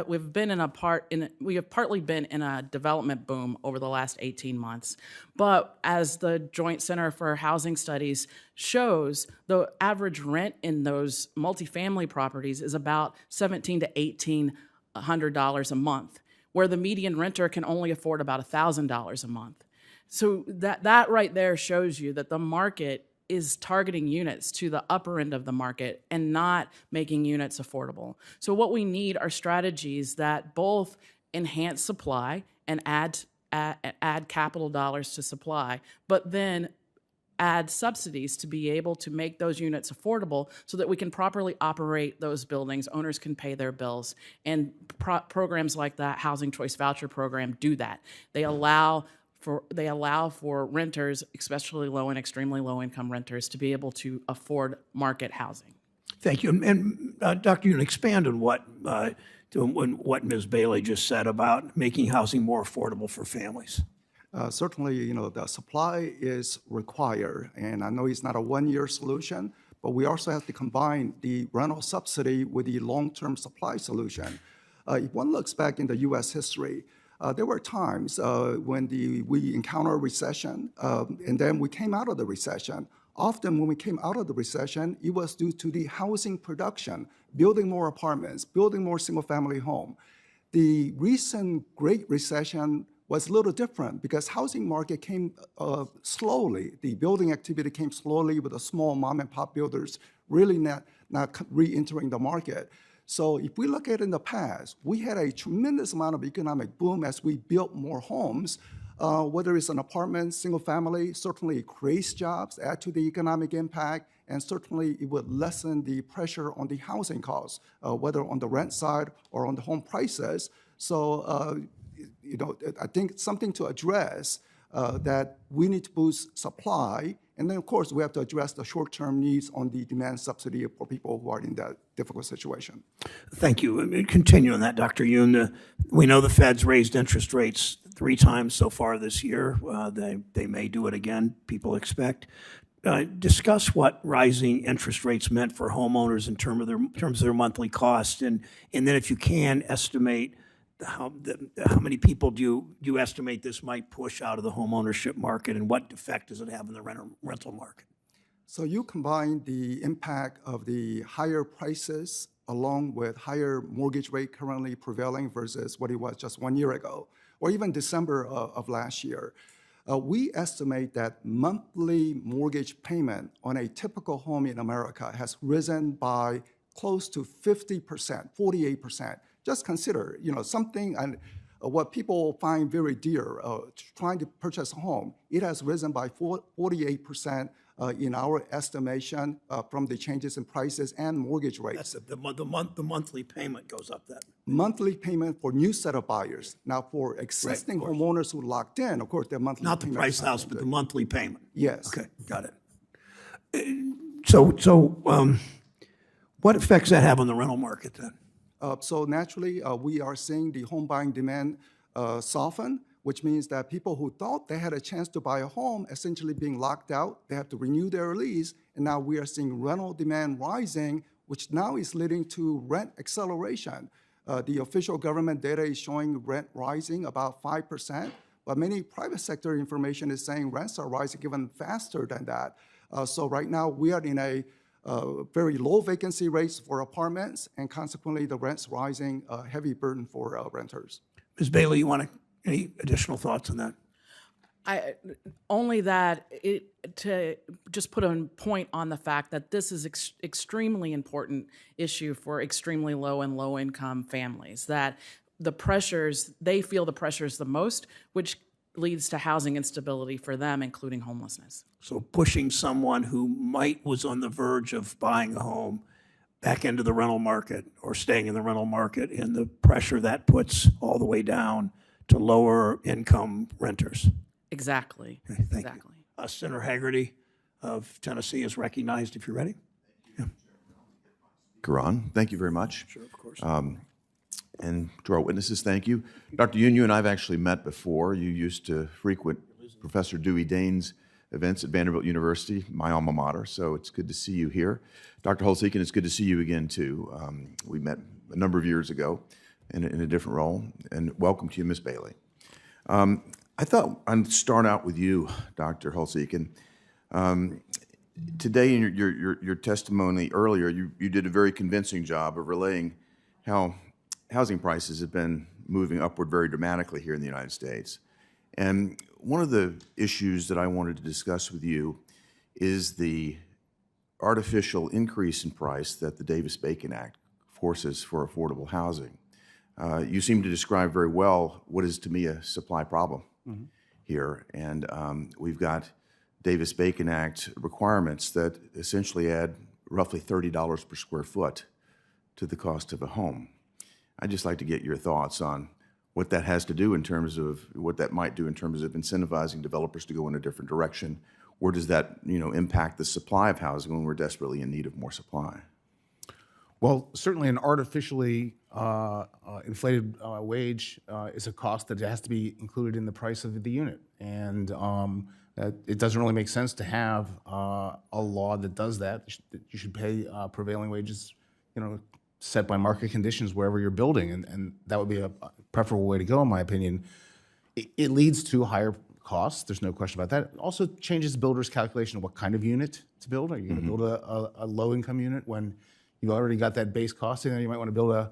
partly been in a development boom over the last 18 months. But as the Joint Center for Housing Studies shows, the average rent in those multifamily properties is about $1,700 to $1,800 a month, where the median renter can only afford about $1,000 a month. So that right there shows you that the market is targeting units to the upper end of the market and not making units affordable. So what we need are strategies that both enhance supply and add capital dollars to supply, but then add subsidies to be able to make those units affordable so that we can properly operate those buildings, owners can pay their bills, and programs like that Housing Choice Voucher Program do that. They allow for renters, especially low and extremely low income renters, to be able to afford market housing. Thank you. And Dr. Yoon, expand on what Ms. Bailey just said about making housing more affordable for families. Certainly, the supply is required, and I know it's not a one-year solution, but we also have to combine the rental subsidy with the long-term supply solution. If one looks back in the U.S. history, there were times when we encountered a recession, and then we came out of the recession. Often when we came out of the recession, it was due to the housing production, building more apartments, building more single-family home. The recent Great Recession was a little different because housing market came slowly. The building activity came slowly with the small mom-and-pop builders really not re-entering the market. So if we look at it in the past, we had a tremendous amount of economic boom as we built more homes, whether it's an apartment, single family, certainly it creates jobs, add to the economic impact, and certainly it would lessen the pressure on the housing costs, whether on the rent side or on the home prices. So, I think it's something to address that we need to boost supply. And then, of course, we have to address the short-term needs on the demand subsidy for people who are in that difficult situation. Thank you. Continue on that, Dr. Yoon. We know the Fed's raised interest rates 3 times so far this year. They may do it again, people expect. Discuss what rising interest rates meant for homeowners in terms of their monthly costs. And then if you can, estimate how many people do you estimate this might push out of the homeownership market, and what effect does it have in the rental market? So you combine the impact of the higher prices along with higher mortgage rate currently prevailing versus what it was just 1 year ago, or even December of last year. We estimate that monthly mortgage payment on a typical home in America has risen by close to 50%, 48%. Just consider, something and what people find very dear, trying to purchase a home, it has risen by 48% in our estimation from the changes in prices and mortgage rates. That's the monthly payment goes up then. Monthly payment for new set of buyers. Now, for existing homeowners who locked in, of course, their monthly Not the payment price is of the not house, that but the good. monthly payment. Yes. Okay, got it. So what effects that have on the rental market then? So naturally, we are seeing the home buying demand soften, which means that people who thought they had a chance to buy a home essentially being locked out, they have to renew their lease, and now we are seeing rental demand rising, which now is leading to rent acceleration. The official government data is showing rent rising about 5%, but many private sector information is saying rents are rising even faster than that. So right now, we are in a very low vacancy rates for apartments, and consequently, the rents rising, a heavy burden for renters. Ms. Bailey, you want any additional thoughts on that? Only that to just put a point on the fact that this is extremely important issue for extremely low and low income families, that they feel the pressures the most, which leads to housing instability for them, including homelessness. So pushing someone who was on the verge of buying a home back into the rental market or staying in the rental market, and the pressure that puts all the way down to lower income renters. Exactly. Okay, thank Exactly. you. Senator Haggerty of Tennessee is recognized if you're ready. Quran, thank you very much. Sure, of course. And to our witnesses, thank you. Dr. Yoon, you and I have actually met before. You used to frequent Professor Dewey Dane's events at Vanderbilt University, my alma mater, so it's good to see you here. Dr. Holtz-Eakin, it's good to see you again, too. We met a number of years ago in a different role, and welcome to you, Ms. Bailey. I thought I'd start out with you, Dr. Holtz-Eakin. Today in your testimony earlier, you did a very convincing job of relaying how housing prices have been moving upward very dramatically here in the United States. And one of the issues that I wanted to discuss with you is the artificial increase in price that the Davis-Bacon Act forces for affordable housing. You seem to describe very well what is, to me, a supply problem here. And we've got Davis-Bacon Act requirements that essentially add roughly $30 per square foot to the cost of a home. I'd just like to get your thoughts on what that has to do in terms of what that might do in terms of incentivizing developers to go in a different direction. Where does that, impact the supply of housing when we're desperately in need of more supply? Well, certainly an artificially inflated wage is a cost that has to be included in the price of the unit. And it doesn't really make sense to have a law that does that. You should pay prevailing wages, set by market conditions wherever you're building. And that would be a preferable way to go, in my opinion. It leads to higher costs. There's no question about that. It also changes the builder's calculation of what kind of unit to build. Are you going to build a low-income unit when you've already got that base cost in there? You might want to build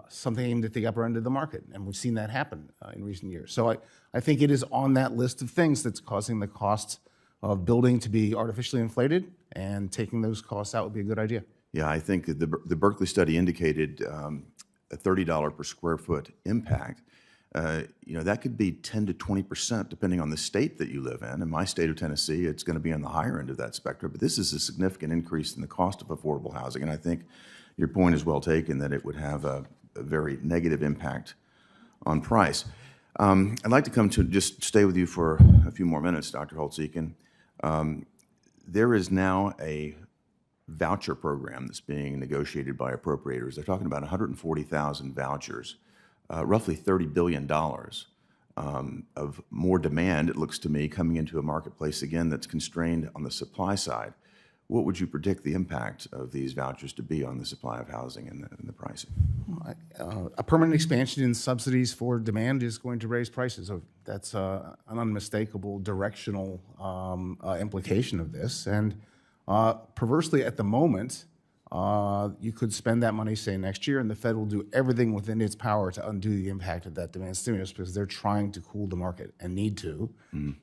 something aimed at the upper end of the market, and we've seen that happen in recent years. So I think it is on that list of things that's causing the cost of building to be artificially inflated, and taking those costs out would be a good idea. Yeah, I think the Berkeley study indicated a $30 per square foot impact. That could be 10 to 20%, depending on the state that you live in. In my state of Tennessee, it's going to be on the higher end of that spectrum. But this is a significant increase in the cost of affordable housing. And I think your point is well taken that it would have a very negative impact on price. I'd like to come to just stay with you for a few more minutes, Dr. Holtz-Eakin. There is now a voucher program that's being negotiated by appropriators. They're talking about 140,000 vouchers, roughly $30 billion of more demand, it looks to me, coming into a marketplace, again, that's constrained on the supply side. What would you predict the impact of these vouchers to be on the supply of housing and the pricing? A permanent expansion in subsidies for demand is going to raise prices. So that's an unmistakable directional implication of this. And perversely, at the moment, you could spend that money, say, next year, and the Fed will do everything within its power to undo the impact of that demand stimulus because they're trying to cool the market and need to.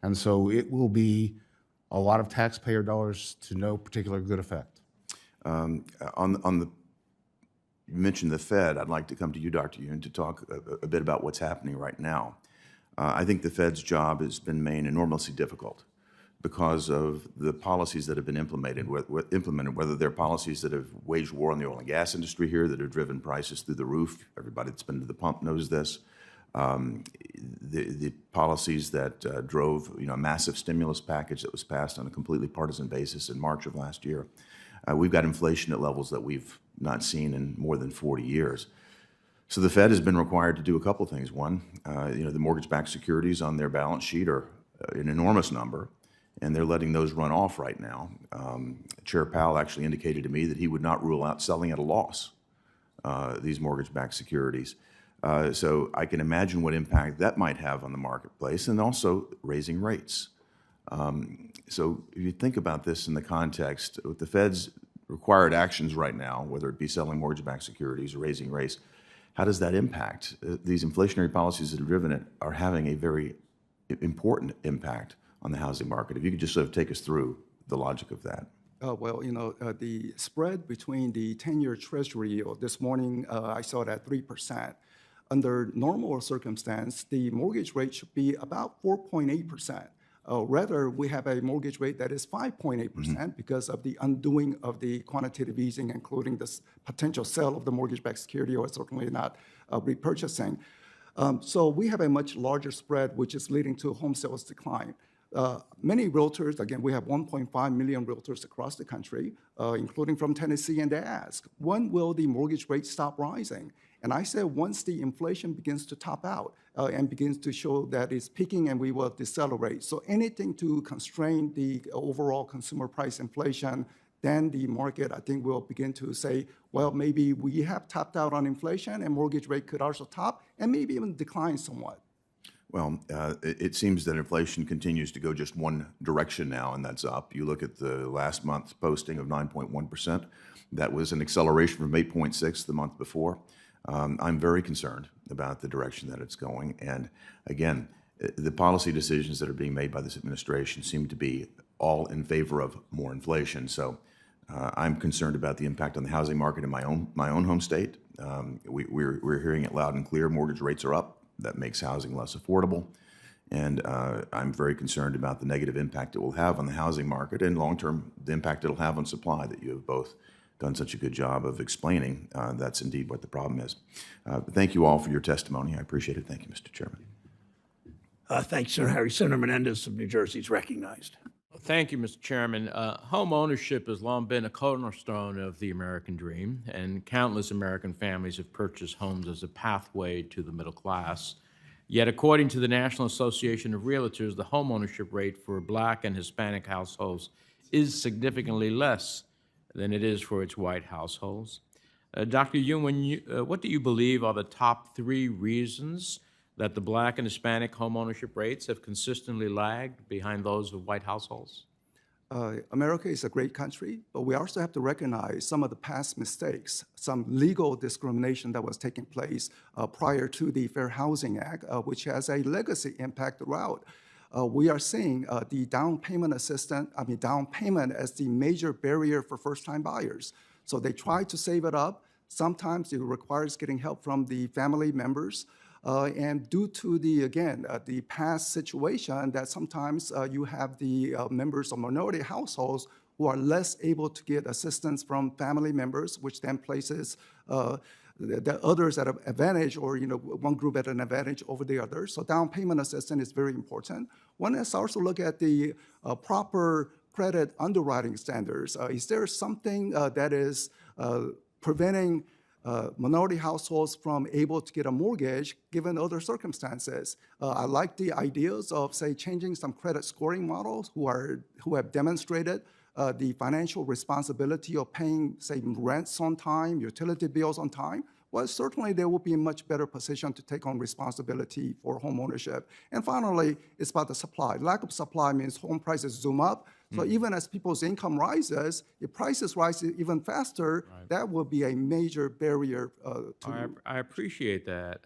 And so it will be a lot of taxpayer dollars to no particular good effect. You mentioned the Fed. I'd like to come to you, Dr. Yoon, to talk a bit about what's happening right now. I think the Fed's job has been made enormously difficult because of the policies that have been implemented, whether they're policies that have waged war on the oil and gas industry here, that have driven prices through the roof. Everybody that's been to the pump knows this. The policies that drove a massive stimulus package that was passed on a completely partisan basis in March of last year. We've got inflation at levels that we've not seen in more than 40 years. So the Fed has been required to do a couple things. One, the mortgage-backed securities on their balance sheet are an enormous number, and they're letting those run off right now. Chair Powell actually indicated to me that he would not rule out selling at a loss these mortgage-backed securities. So I can imagine what impact that might have on the marketplace, and also raising rates. So if you think about this in the context with the Fed's required actions right now, whether it be selling mortgage-backed securities or raising rates, how does that impact? These inflationary policies that have driven it are having a very important impact on the housing market. If you could just sort of take us through the logic of that. The spread between the 10-year Treasury yield, this morning I saw it at 3%. Under normal circumstance, the mortgage rate should be about 4.8%. Rather, we have a mortgage rate that is 5.8% because of the undoing of the quantitative easing, including the potential sale of the mortgage-backed security, or certainly not repurchasing. So we have a much larger spread, which is leading to home sales decline. Many realtors, again, we have 1.5 million realtors across the country, including from Tennessee, and they ask, when will the mortgage rate stop rising? And I said, once the inflation begins to top out and begins to show that it's peaking, and we will decelerate. So anything to constrain the overall consumer price inflation, then the market, I think, will begin to say, well, maybe we have topped out on inflation, and mortgage rate could also top and maybe even decline somewhat. Well, it seems that inflation continues to go just one direction now, and that's up. You look at the last month's posting of 9.1%. That was an acceleration from 8.6 the month before. I'm very concerned about the direction that it's going. And again, the policy decisions that are being made by this administration seem to be all in favor of more inflation. So I'm concerned about the impact on the housing market in my own home state. We're hearing it loud and clear. Mortgage rates are up. That makes housing less affordable. And I'm very concerned about the negative impact it will have on the housing market, and long-term, the impact it'll have on supply that you have both done such a good job of explaining. That's indeed what the problem is. Thank you all for your testimony. I appreciate it. Thank you, Mr. Chairman. Thanks, Senator Harry. Senator Menendez of New Jersey is recognized. Thank you, Mr. Chairman. Home ownership has long been a cornerstone of the American dream, and countless American families have purchased homes as a pathway to the middle class. Yet, according to the National Association of Realtors, the home ownership rate for Black and Hispanic households is significantly less than it is for its white households. Dr. Yoon, what do you believe are the top 3 reasons that the Black and Hispanic home ownership rates have consistently lagged behind those of white households? America is a great country, but we also have to recognize some of the past mistakes, some legal discrimination that was taking place prior to the Fair Housing Act, which has a legacy impact throughout. We are seeing the down payment as the major barrier for first-time buyers. So they try to save it up. Sometimes it requires getting help from the family members. And due to the past situation, that sometimes you have the members of minority households who are less able to get assistance from family members, which then places the others at an advantage, or one group at an advantage over the other. So down payment assistance is very important. One has to also look at the proper credit underwriting standards. Is there something that is preventing minority households from able to get a mortgage given other circumstances? I like the ideas of, say, changing some credit scoring models who have demonstrated the financial responsibility of paying, say, rents on time, utility bills on time. Well, certainly they will be in a much better position to take on responsibility for home ownership. And finally, it's about the supply. Lack of supply means home prices zoom up. So even as people's income rises, if prices rise even faster, that will be a major barrier to... I appreciate that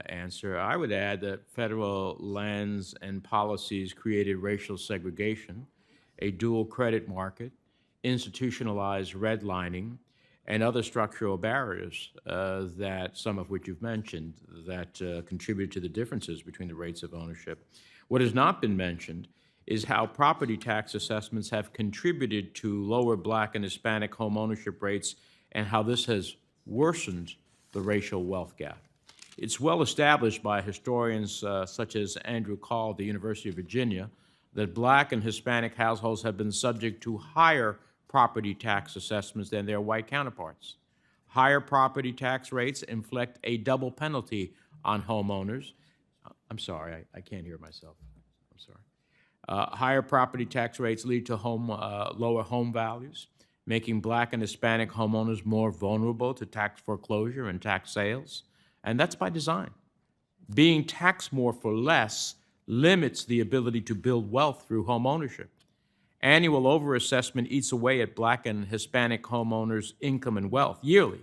answer. I would add that federal lands and policies created racial segregation, a dual credit market, institutionalized redlining, and other structural barriers that some of which you've mentioned that contribute to the differences between the rates of ownership. What has not been mentioned is how property tax assessments have contributed to lower Black and Hispanic home ownership rates and how this has worsened the racial wealth gap. It's well established by historians such as Andrew Call at the University of Virginia that Black and Hispanic households have been subject to higher property tax assessments than their white counterparts. Higher property tax rates inflict a double penalty on homeowners. I'm sorry, I can't hear myself. I'm sorry. Higher property tax rates lead to lower home values, making Black and Hispanic homeowners more vulnerable to tax foreclosure and tax sales. And that's by design. Being taxed more for less limits the ability to build wealth through home ownership. Annual overassessment eats away at Black and Hispanic homeowners' income and wealth yearly.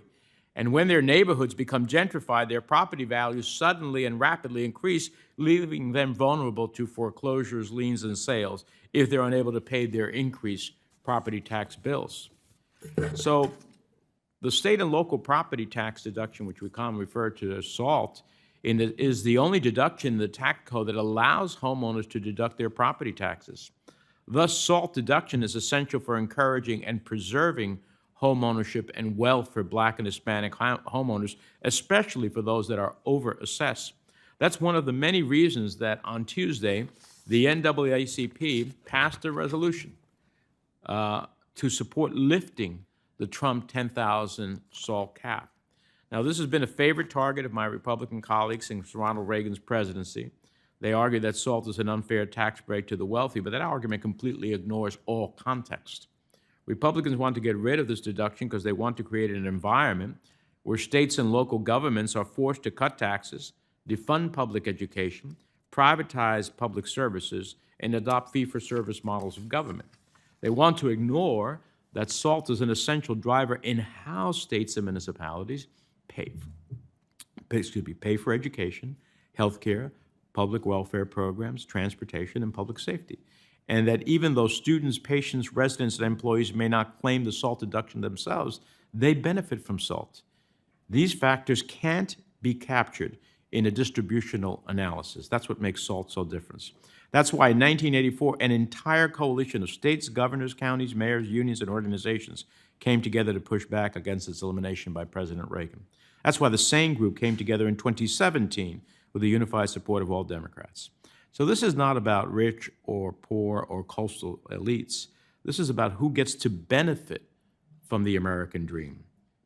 And when their neighborhoods become gentrified, their property values suddenly and rapidly increase, leaving them vulnerable to foreclosures, liens, and sales if they're unable to pay their increased property tax bills. So the state and local property tax deduction, which we commonly refer to as SALT, is the only deduction in the tax code that allows homeowners to deduct their property taxes. Thus, SALT deduction is essential for encouraging and preserving home ownership and wealth for Black and Hispanic homeowners, especially for those that are overassessed. That's one of the many reasons that on Tuesday, the NAACP passed a resolution to support lifting the Trump 10,000 SALT cap. Now, this has been a favorite target of my Republican colleagues since Ronald Reagan's presidency. They argue that SALT is an unfair tax break to the wealthy, but that argument completely ignores all context. Republicans want to get rid of this deduction because they want to create an environment where states and local governments are forced to cut taxes, defund public education, privatize public services, and adopt fee-for-service models of government. They want to ignore that SALT is an essential driver in how states and municipalities pay for education, health care, public welfare programs, transportation, and public safety. And that even though students, patients, residents, and employees may not claim the SALT deduction themselves, they benefit from SALT. These factors can't be captured in a distributional analysis. That's what makes SALT so different. That's why in 1984, an entire coalition of states, governors, counties, mayors, unions, and organizations came together to push back against its elimination by President Reagan. That's why the same group came together in 2017 with the unified support of all Democrats. So this is not about rich or poor or coastal elites. This is about who gets to benefit from the American dream,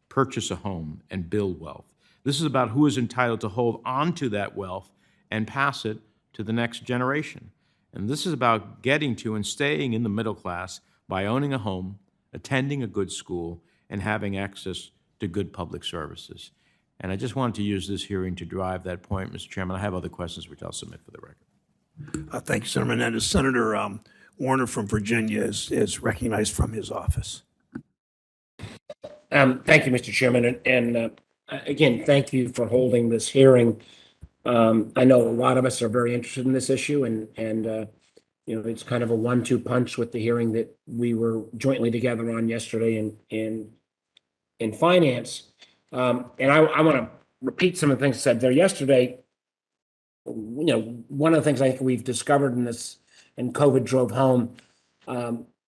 purchase a home, and build wealth. This is about who is entitled to hold on to that wealth and pass it to the next generation. And this is about getting to and staying in the middle class by owning a home, attending a good school, and having access to good public services. And I just wanted to use this hearing to drive that point, Mr. Chairman. I have other questions which I'll submit for the record. Thank you, Senator Menendez. Senator Warner from Virginia is recognized from his office. Thank you, Mr. Chairman. And again, thank you for holding this hearing. I know a lot of us are very interested in this issue, and you know, it's kind of a 1-2 punch with the hearing that we were jointly together on yesterday in finance. And I want to repeat some of the things said there yesterday. You know, one of the things I think we've discovered in this, and COVID drove home,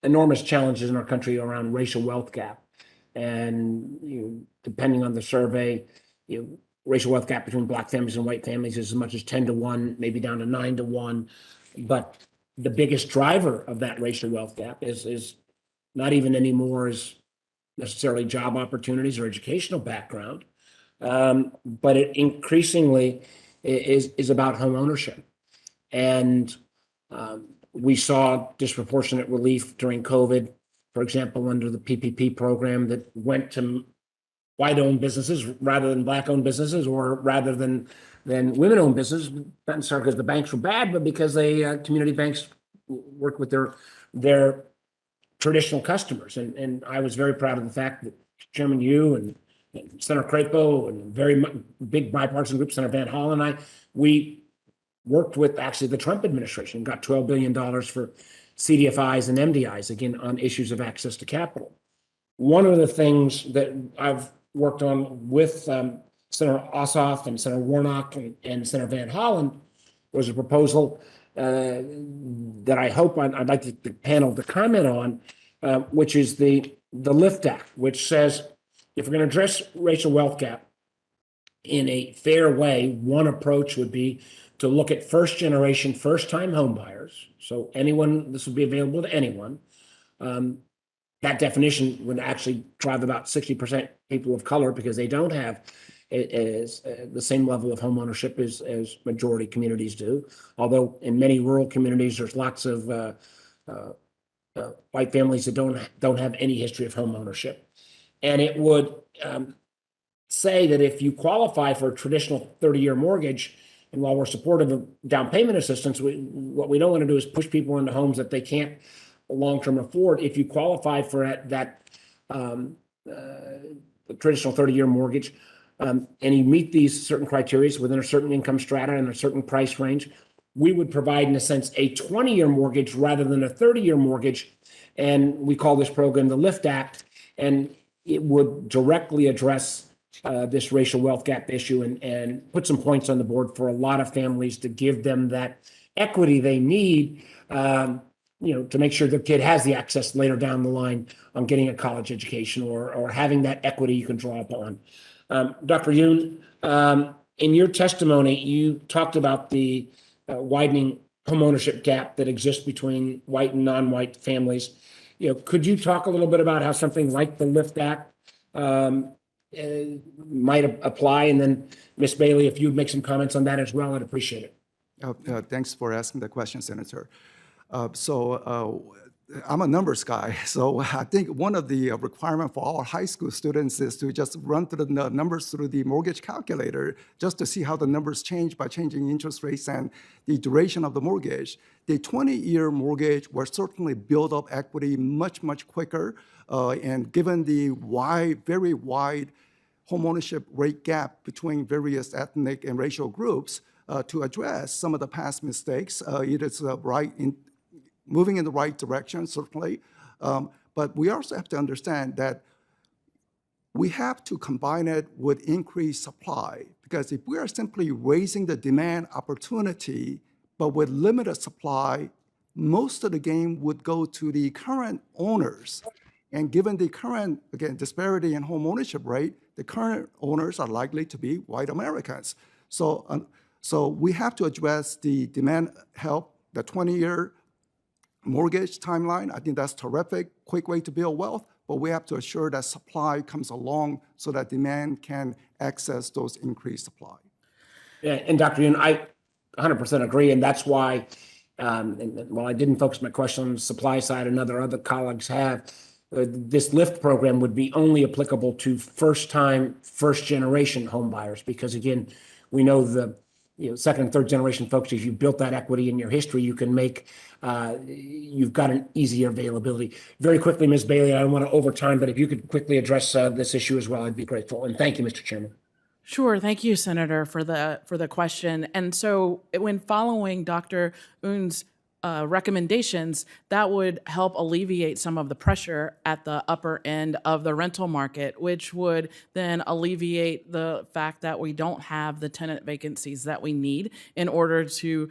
enormous challenges in our country around racial wealth gap. And depending on the survey, racial wealth gap between Black families and white families is as much as 10-to-1, maybe down to 9-to-1. But the biggest driver of that racial wealth gap is not even anymore as necessarily job opportunities or educational background, but it increasingly is about home ownership. And we saw disproportionate relief during COVID, for example, under the PPP program that went to white-owned businesses rather than Black-owned businesses, or rather than women-owned businesses, not necessarily because the banks were bad, but because they community banks work with their traditional customers. And I was very proud of the fact that Chairman Yu and Senator Crapo and very big bipartisan group, Senator Van Hollen and we worked with actually the Trump administration and got $12 billion for CDFIs and MDIs, again, on issues of access to capital. One of the things that I've worked on with Senator Ossoff and Senator Warnock and Senator Van Hollen was a proposal that I hope I'd like the panel to comment on, which is the LIFT Act, which says if we're going to address racial wealth gap in a fair way, one approach would be to look at first generation, first time home buyers. So anyone, this would be available to anyone. That definition would actually drive about 60% people of color because they don't have the same level of home ownership as majority communities do. Although in many rural communities, there's lots of white families that don't have any history of home ownership. And it would say that if you qualify for a traditional 30-year mortgage, and while we're supportive of down payment assistance, what we don't want to do is push people into homes that they can't long-term afford. If you qualify for that traditional 30-year mortgage, and you meet these certain criteria within a certain income strata and a certain price range, we would provide, in a sense, a 20-year mortgage rather than a 30-year mortgage. And we call this program the LIFT Act, and it would directly address this racial wealth gap issue and put some points on the board for a lot of families to give them that equity they need, to make sure their kid has the access later down the line on getting a college education or having that equity you can draw upon. Dr. Yoon, in your testimony, you talked about the widening homeownership gap that exists between white and non-white families. Could you talk a little bit about how something like the LIFT Act might apply? And then, Ms. Bailey, if you'd make some comments on that as well, I'd appreciate it. Thanks for asking the question, Senator. I'm a numbers guy, so I think one of the requirements for our high school students is to just run through the numbers through the mortgage calculator just to see how the numbers change by changing interest rates and the duration of the mortgage. The 20-year mortgage will certainly build up equity much, much quicker, and given the very wide homeownership rate gap between various ethnic and racial groups, to address some of the past mistakes, it is moving in the right direction, certainly. But we also have to understand that we have to combine it with increased supply, because if we are simply raising the demand opportunity, but with limited supply, most of the gain would go to the current owners. And given the current, again, disparity in home ownership rate, the current owners are likely to be white Americans. So we have to address the demand help, the 20-year mortgage timeline. I think that's terrific, quick way to build wealth, but we have to assure that supply comes along so that demand can access those increased supply. Yeah, and Dr. Yoon, I 100% agree, and that's why, and while I didn't focus my question on the supply side, and other colleagues have, this LIFT program would be only applicable to first-time, first-generation home buyers, because again, we know the second and third generation folks, as you built that equity in your history, you can make, you've got an easier availability. Very quickly, Ms. Bailey, I don't want to overtime, but if you could quickly address this issue as well, I'd be grateful. And thank you, Mr. Chairman. Sure. Thank you, Senator, for the question. And so when following Dr. Yoon's recommendations, that would help alleviate some of the pressure at the upper end of the rental market, which would then alleviate the fact that we don't have the tenant vacancies that we need in order to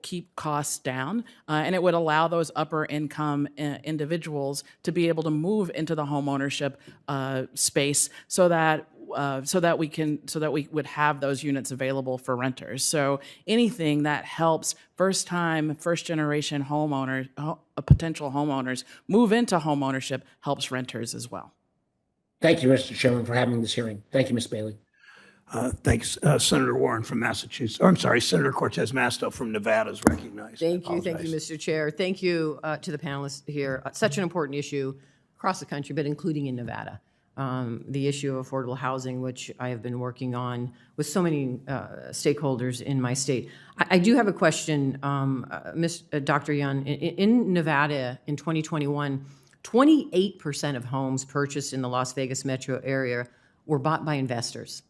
keep costs down. And it would allow those upper income individuals to be able to move into the homeownership space so that we would have those units available for renters. So anything that helps first-time, first-generation homeowners, potential homeowners move into homeownership helps renters as well. Thank you, Mr. Chairman, for having this hearing. Thank you, Ms. Bailey. Thanks, Senator Warren from Massachusetts. I'm sorry, Senator Cortez Masto from Nevada is recognized. Thank you, Mr. Chair. Thank you to the panelists here. Such an important issue across the country, but including in Nevada. The issue of affordable housing, which I have been working on with so many stakeholders in my state. I do have a question, Dr. Yoon. In Nevada in 2021, 28% of homes purchased in the Las Vegas metro area were bought by investors.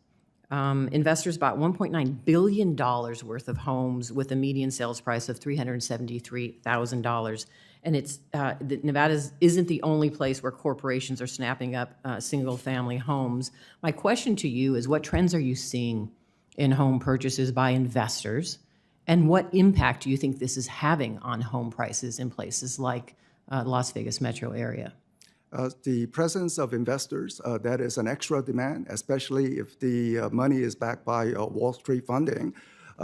Investors bought $1.9 billion worth of homes with a median sales price of $373,000. And Nevada isn't the only place where corporations are snapping up single-family homes. My question to you is, what trends are you seeing in home purchases by investors? And what impact do you think this is having on home prices in places like Las Vegas metro area? The presence of investors, that is an extra demand, especially if the money is backed by Wall Street funding,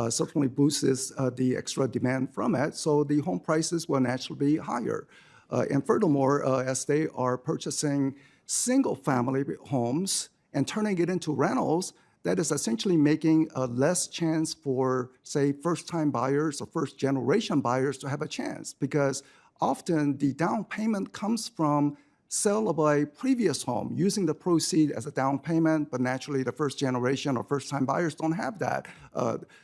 certainly boosts the extra demand from it. So the home prices will naturally be higher. And furthermore, as they are purchasing single-family homes and turning it into rentals, that is essentially making a less chance for, say, first-time buyers or first-generation buyers to have a chance, because often the down payment comes from sale of a previous home, using the proceed as a down payment, but naturally the first generation or first-time buyers don't have that.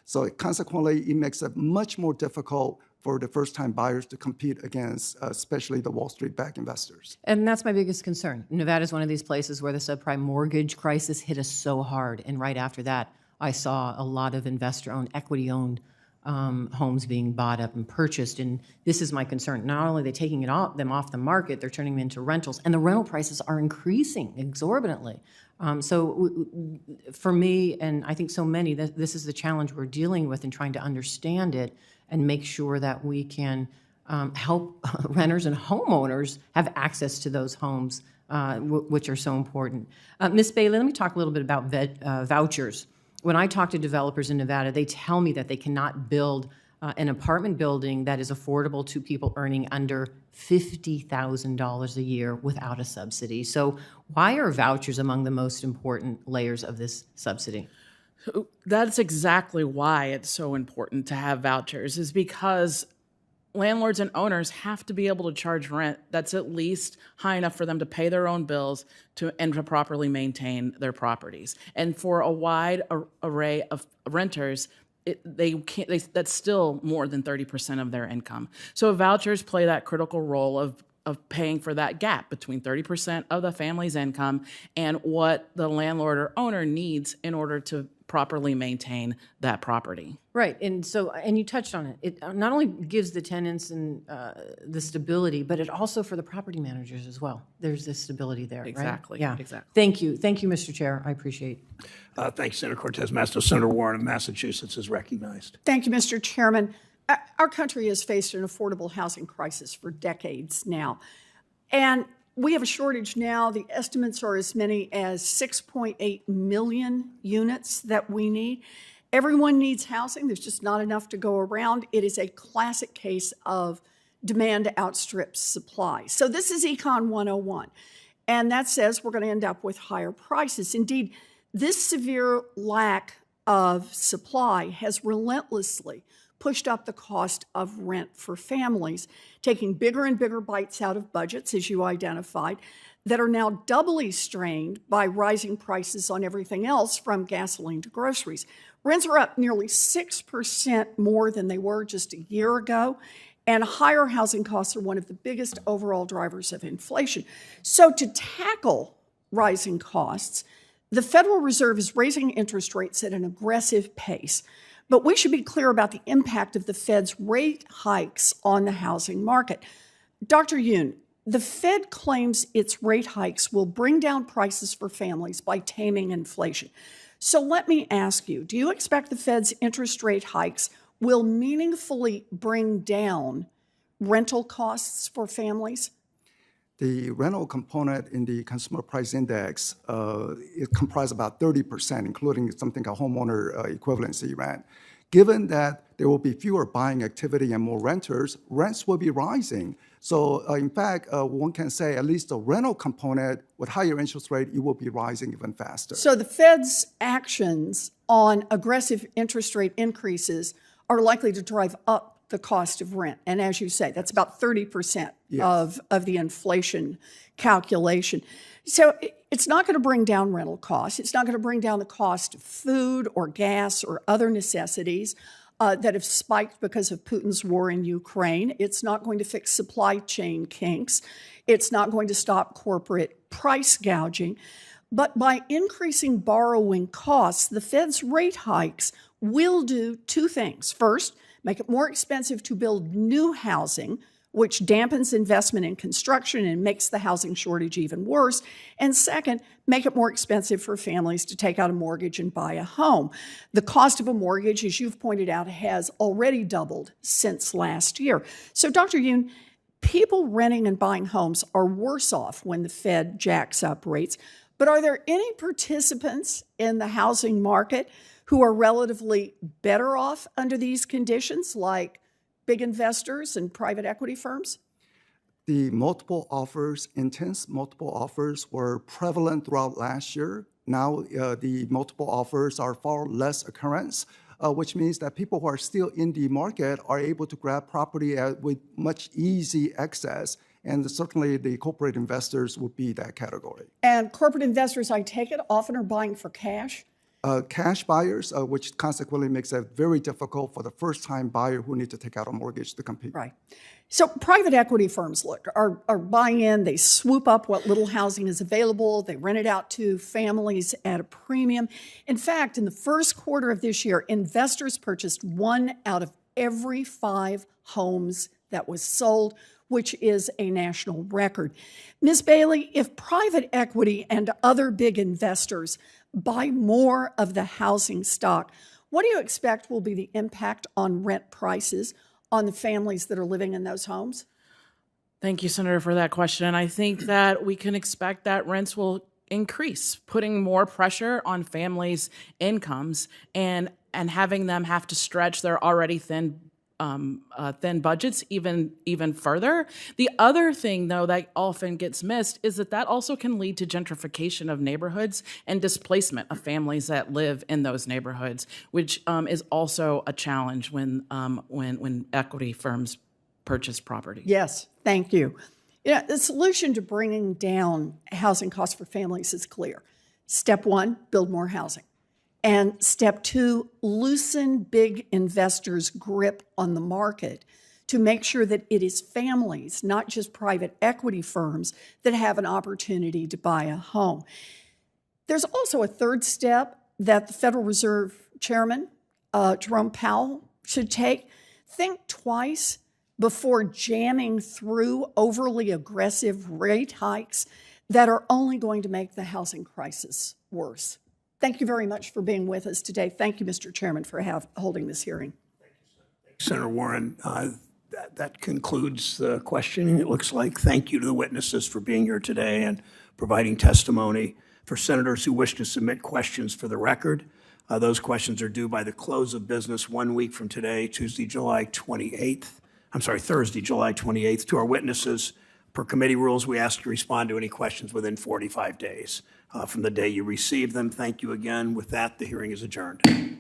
So consequently, it makes it much more difficult for the first-time buyers to compete against, especially the Wall Street-backed investors. And that's my biggest concern. Nevada is one of these places where the subprime mortgage crisis hit us so hard. And right after that, I saw a lot of investor-owned, equity-owned homes being bought up and purchased. And this is my concern. Not only are they taking them off the market, they're turning them into rentals. And the rental prices are increasing exorbitantly. So for me, and I think so many, this is the challenge we're dealing with and trying to understand it and make sure that we can help renters and homeowners have access to those homes, which are so important. Ms. Bailey, let me talk a little bit about vouchers. When I talk to developers in Nevada, they tell me that they cannot build an apartment building that is affordable to people earning under $50,000 a year without a subsidy. So why are vouchers among the most important layers of this subsidy? That's exactly why it's so important to have vouchers, is because landlords and owners have to be able to charge rent that's at least high enough for them to pay their own bills and to properly maintain their properties. And for a wide array of renters, that's still more than 30% of their income. So vouchers play that critical role of paying for that gap between 30% of the family's income and what the landlord or owner needs in order to properly maintain that property. Right, and you touched on it. It not only gives the tenants and the stability, but it also for the property managers as well. There's this stability there, Exactly. Right? Yeah. Exactly. Thank you, Mr. Chair. I appreciate it. Thanks, Senator Cortez Masto. Senator Warren of Massachusetts is recognized. Thank you, Mr. Chairman. Our country has faced an affordable housing crisis for decades now. And we have a shortage now. The estimates are as many as 6.8 million units that we need. Everyone needs housing. There's just not enough to go around. It is a classic case of demand outstrips supply. So this is Econ 101. And that says we're going to end up with higher prices. Indeed, this severe lack of supply has relentlessly pushed up the cost of rent for families, taking bigger and bigger bites out of budgets, as you identified, that are now doubly strained by rising prices on everything else from gasoline to groceries. Rents are up nearly 6% more than they were just a year ago, and higher housing costs are one of the biggest overall drivers of inflation. So to tackle rising costs, the Federal Reserve is raising interest rates at an aggressive pace. But we should be clear about the impact of the Fed's rate hikes on the housing market. Dr. Yoon, the Fed claims its rate hikes will bring down prices for families by taming inflation. So let me ask you, do you expect the Fed's interest rate hikes will meaningfully bring down rental costs for families? The rental component in the Consumer Price Index, it comprises about 30%, including something called homeowner equivalency rent. Given that there will be fewer buying activity and more renters, rents will be rising. So in fact, one can say at least the rental component with higher interest rate, it will be rising even faster. So the Fed's actions on aggressive interest rate increases are likely to drive up the cost of rent. And as you say, that's about 30% of the inflation calculation. So it's not going to bring down rental costs. It's not going to bring down the cost of food or gas or other necessities that have spiked because of Putin's war in Ukraine. It's not going to fix supply chain kinks. It's not going to stop corporate price gouging. But by increasing borrowing costs, the Fed's rate hikes will do two things. First, make it more expensive to build new housing which dampens investment in construction and makes the housing shortage even worse. And second, make it more expensive for families to take out a mortgage and buy a home. The cost of a mortgage, as you've pointed out, has already doubled since last year. So, Dr. Yoon, people renting and buying homes are worse off when the Fed jacks up rates. But are there any participants in the housing market who are relatively better off under these conditions, like big investors and private equity firms? The multiple offers, intense multiple offers, were prevalent throughout last year. Now the multiple offers are far less occurrence, which means that people who are still in the market are able to grab property with much easy access. And certainly the corporate investors would be that category. And corporate investors, I take it, often are buying for cash? Cash buyers, which consequently makes it very difficult for the first-time buyer who need to take out a mortgage to compete. Right. So private equity firms, look, are buying in. They swoop up what little housing is available. They rent it out to families at a premium. In fact, in the first quarter of this year, investors purchased 1 out of every 5 homes that was sold, which is a national record. Ms. Bailey, if private equity and other big investors buy more of the housing stock, what do you expect will be the impact on rent prices on the families that are living in those homes? Thank you, Senator, for that question. And I think that we can expect that rents will increase, putting more pressure on families' incomes and having them have to stretch their already thin budgets even further. The other thing, though, that often gets missed is that also can lead to gentrification of neighborhoods and displacement of families that live in those neighborhoods, which is also a challenge when equity firms purchase property. Yes, thank you. The solution to bringing down housing costs for families is clear. Step 1, build more housing. And step 2, loosen big investors' grip on the market to make sure that it is families, not just private equity firms, that have an opportunity to buy a home. There's also a third step that the Federal Reserve Chairman, Jerome Powell, should take. Think twice before jamming through overly aggressive rate hikes that are only going to make the housing crisis worse. Thank you very much for being with us today. Thank you, Mr. Chairman, for holding this hearing. Senator Warren, that concludes the questioning, it looks like. Thank you to the witnesses for being here today and providing testimony. For senators who wish to submit questions for the record, those questions are due by the close of business 1 week from today, Thursday, July 28th. To our witnesses, per committee rules, we ask you to respond to any questions within 45 days from the day you receive them. Thank you again. With that, the hearing is adjourned.